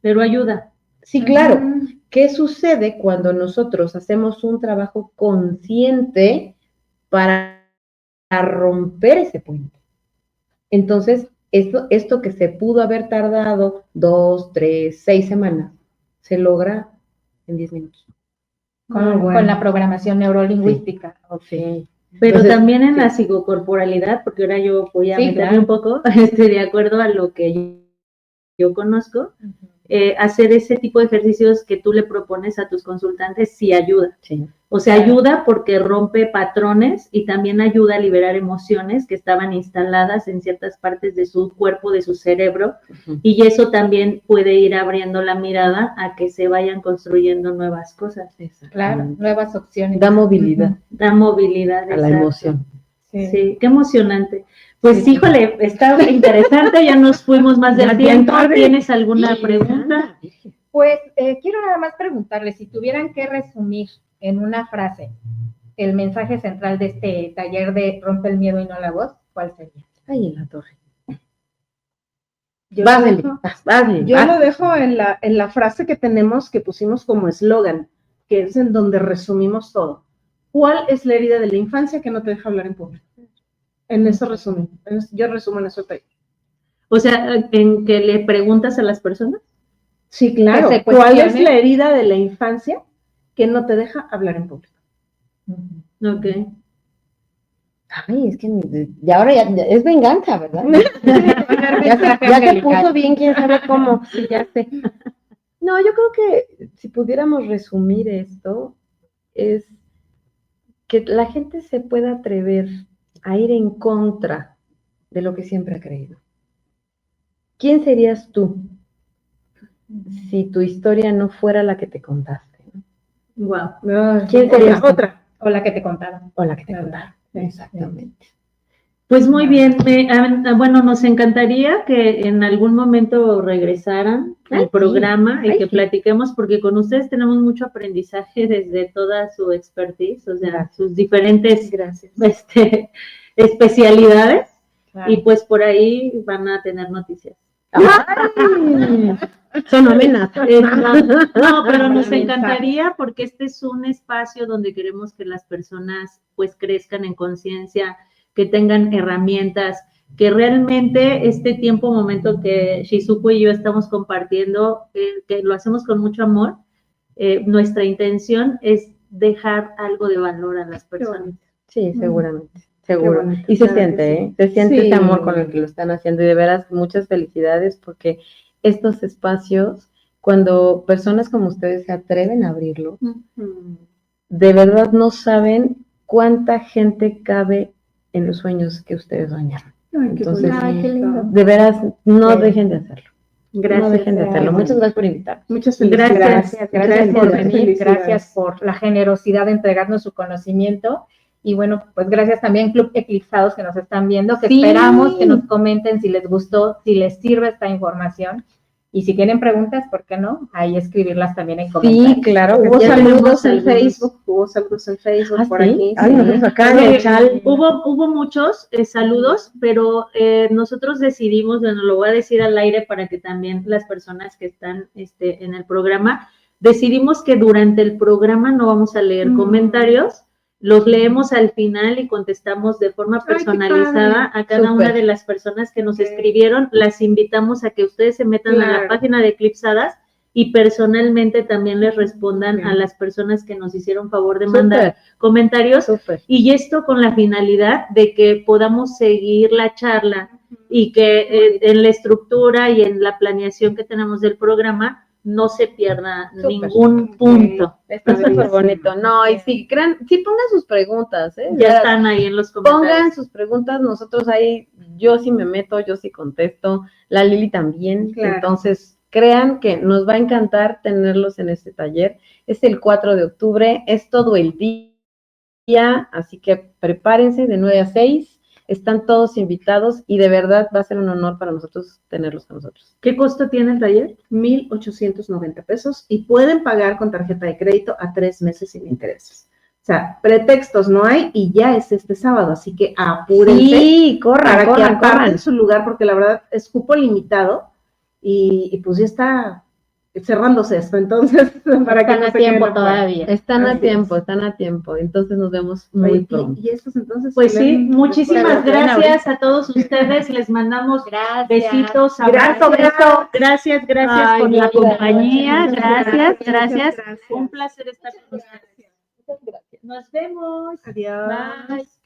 pero ayuda. Sí, claro. ¿Qué sucede cuando nosotros hacemos un trabajo consciente para romper ese puente? Entonces, esto que se pudo haber tardado 2, 3, 6 semanas, se logra en 10 minutos. Con la programación neurolingüística. Sí. Pero Entonces, también en sí. la psicocorporalidad, porque ahora yo voy a Sí, meterme claro. un poco, de acuerdo a lo que yo conozco, hacer ese tipo de ejercicios que tú le propones a tus consultantes sí ayuda. Sí. O sea, Claro. ayuda porque rompe patrones y también ayuda a liberar emociones que estaban instaladas en ciertas partes de su cuerpo, de su cerebro, y eso también puede ir abriendo la mirada a que se vayan construyendo nuevas cosas. Claro, nuevas opciones. Da movilidad Da movilidad a la exacto. emoción. Sí, qué emocionante. Pues Sí. híjole, está interesante, ya nos fuimos más del Ya tiempo. tarde. ¿Tienes alguna pregunta? Pues quiero nada más preguntarles, si tuvieran que resumir en una frase el mensaje central de este taller de Rompe el miedo y no la voz, ¿cuál sería? Ay, en la torre. Yo Vas, lo Eli, dejo- vas, Eli, Yo vas. lo dejo en la frase que tenemos, que pusimos como eslogan, que es en donde resumimos todo. ¿Cuál es la herida de la infancia que no te deja hablar en público? En eso resumen. Yo resumo en eso. O sea, en que le preguntas a las personas. Sí, claro. Que se ¿Cuál es cuestione. la herida de la infancia que no te deja hablar en público? Ok. Ay, es que y ahora ya es venganza, ¿verdad? Ya se puso bien, quién sabe cómo. Sí, ya sé. No, yo creo que si pudiéramos resumir esto, es que la gente se pueda atrever a ir en contra de lo que siempre ha creído. ¿Quién serías tú si tu historia no fuera la que te contaste? Wow. ¿Quién serías tú? Otra. O la que te contaron. O la que te Claro. contaron. Exactamente. Pues muy bien, bueno, nos encantaría que en algún momento regresaran Ay, al sí. programa y Ay, que sí. platiquemos, porque con ustedes tenemos mucho aprendizaje desde toda su expertise, o sea, Gracias. sus diferentes Gracias. especialidades, Claro. y pues por ahí van a tener noticias. Ay, son amenazas. No, pero nos encantaría porque este es un espacio donde queremos que las personas pues crezcan en conciencia, que tengan herramientas, que realmente este tiempo, momento que Shizuko y yo estamos compartiendo, que lo hacemos con mucho amor, nuestra intención es dejar algo de valor a las personas. Sí, seguramente, seguro. bonito, Y se claro que siente, sí. ¿eh? Se siente Sí. ese amor con el que lo están haciendo y de veras muchas felicidades porque estos espacios, cuando personas como ustedes se atreven a abrirlo, de verdad no saben cuánta gente cabe en los sueños que ustedes soñaron. Entonces, Ay, qué lindo. de veras, no Sí. dejen de hacerlo. Gracias. No dejen de hacerlo. Muchas gracias por invitarnos. Muchas Gracias. felicidades. Gracias por venir, Felicidades. gracias por la generosidad de entregarnos su conocimiento y bueno, pues gracias también Club Eclipsados que nos están viendo, que Sí. esperamos que nos comenten si les gustó, si les sirve esta información y si tienen preguntas, ¿por qué no? Ahí escribirlas también en comentarios. Sí, claro. Hubo ya saludos tenemos en algunos. Facebook, por ¿sí? aquí. Ay, sí. nosotros acá en Sí, el chal. hubo muchos saludos, pero nosotros decidimos, bueno, lo voy a decir al aire para que también las personas que están en el programa, decidimos que durante el programa no vamos a leer comentarios, los leemos al final y contestamos de forma qué personalizada padre. a cada una Súper. de las personas que nos Ok. escribieron. Las invitamos a que ustedes se metan a la Claro. página de Eclipsadas y personalmente también les respondan Ok. a las personas que nos hicieron favor de mandar Súper, comentarios. súper. Y esto con la finalidad de que podamos seguir la charla y que en la estructura y en la planeación que tenemos del programa no se pierda Súper. ningún punto. Está súper bonito. No, y si pongan sus preguntas, ¿eh? Ya están ahí en los comentarios. Pongan sus preguntas, nosotros ahí, yo sí me meto, yo sí contesto, la Lili también. Claro. Entonces, crean que nos va a encantar tenerlos en este taller. Es el 4 de octubre, es todo el día, así que prepárense de 9 a 6. Están todos invitados y de verdad va a ser un honor para nosotros tenerlos con nosotros. ¿Qué costo tiene el taller? 1,890 pesos y pueden pagar con tarjeta de crédito a 3 meses sin intereses. O sea, pretextos no hay y ya es este sábado, así que apúrense Sí, para que corran. aparten su lugar porque la verdad es cupo limitado y pues ya está cerrándose esto, entonces, para que Están no a se queden tiempo afuera. todavía. Están Así a es. tiempo, están a tiempo. Entonces nos vemos muy Oye, pronto. y estos entonces. Pues sí, ven muchísimas después de la cena gracias a todos ustedes. Les mandamos Gracias. besitos, Gracias, abrazos. Gracias Ay, por la querida, compañía. muchas Gracias. gracias. Un placer estar con ustedes. Nos vemos. Adiós. Bye.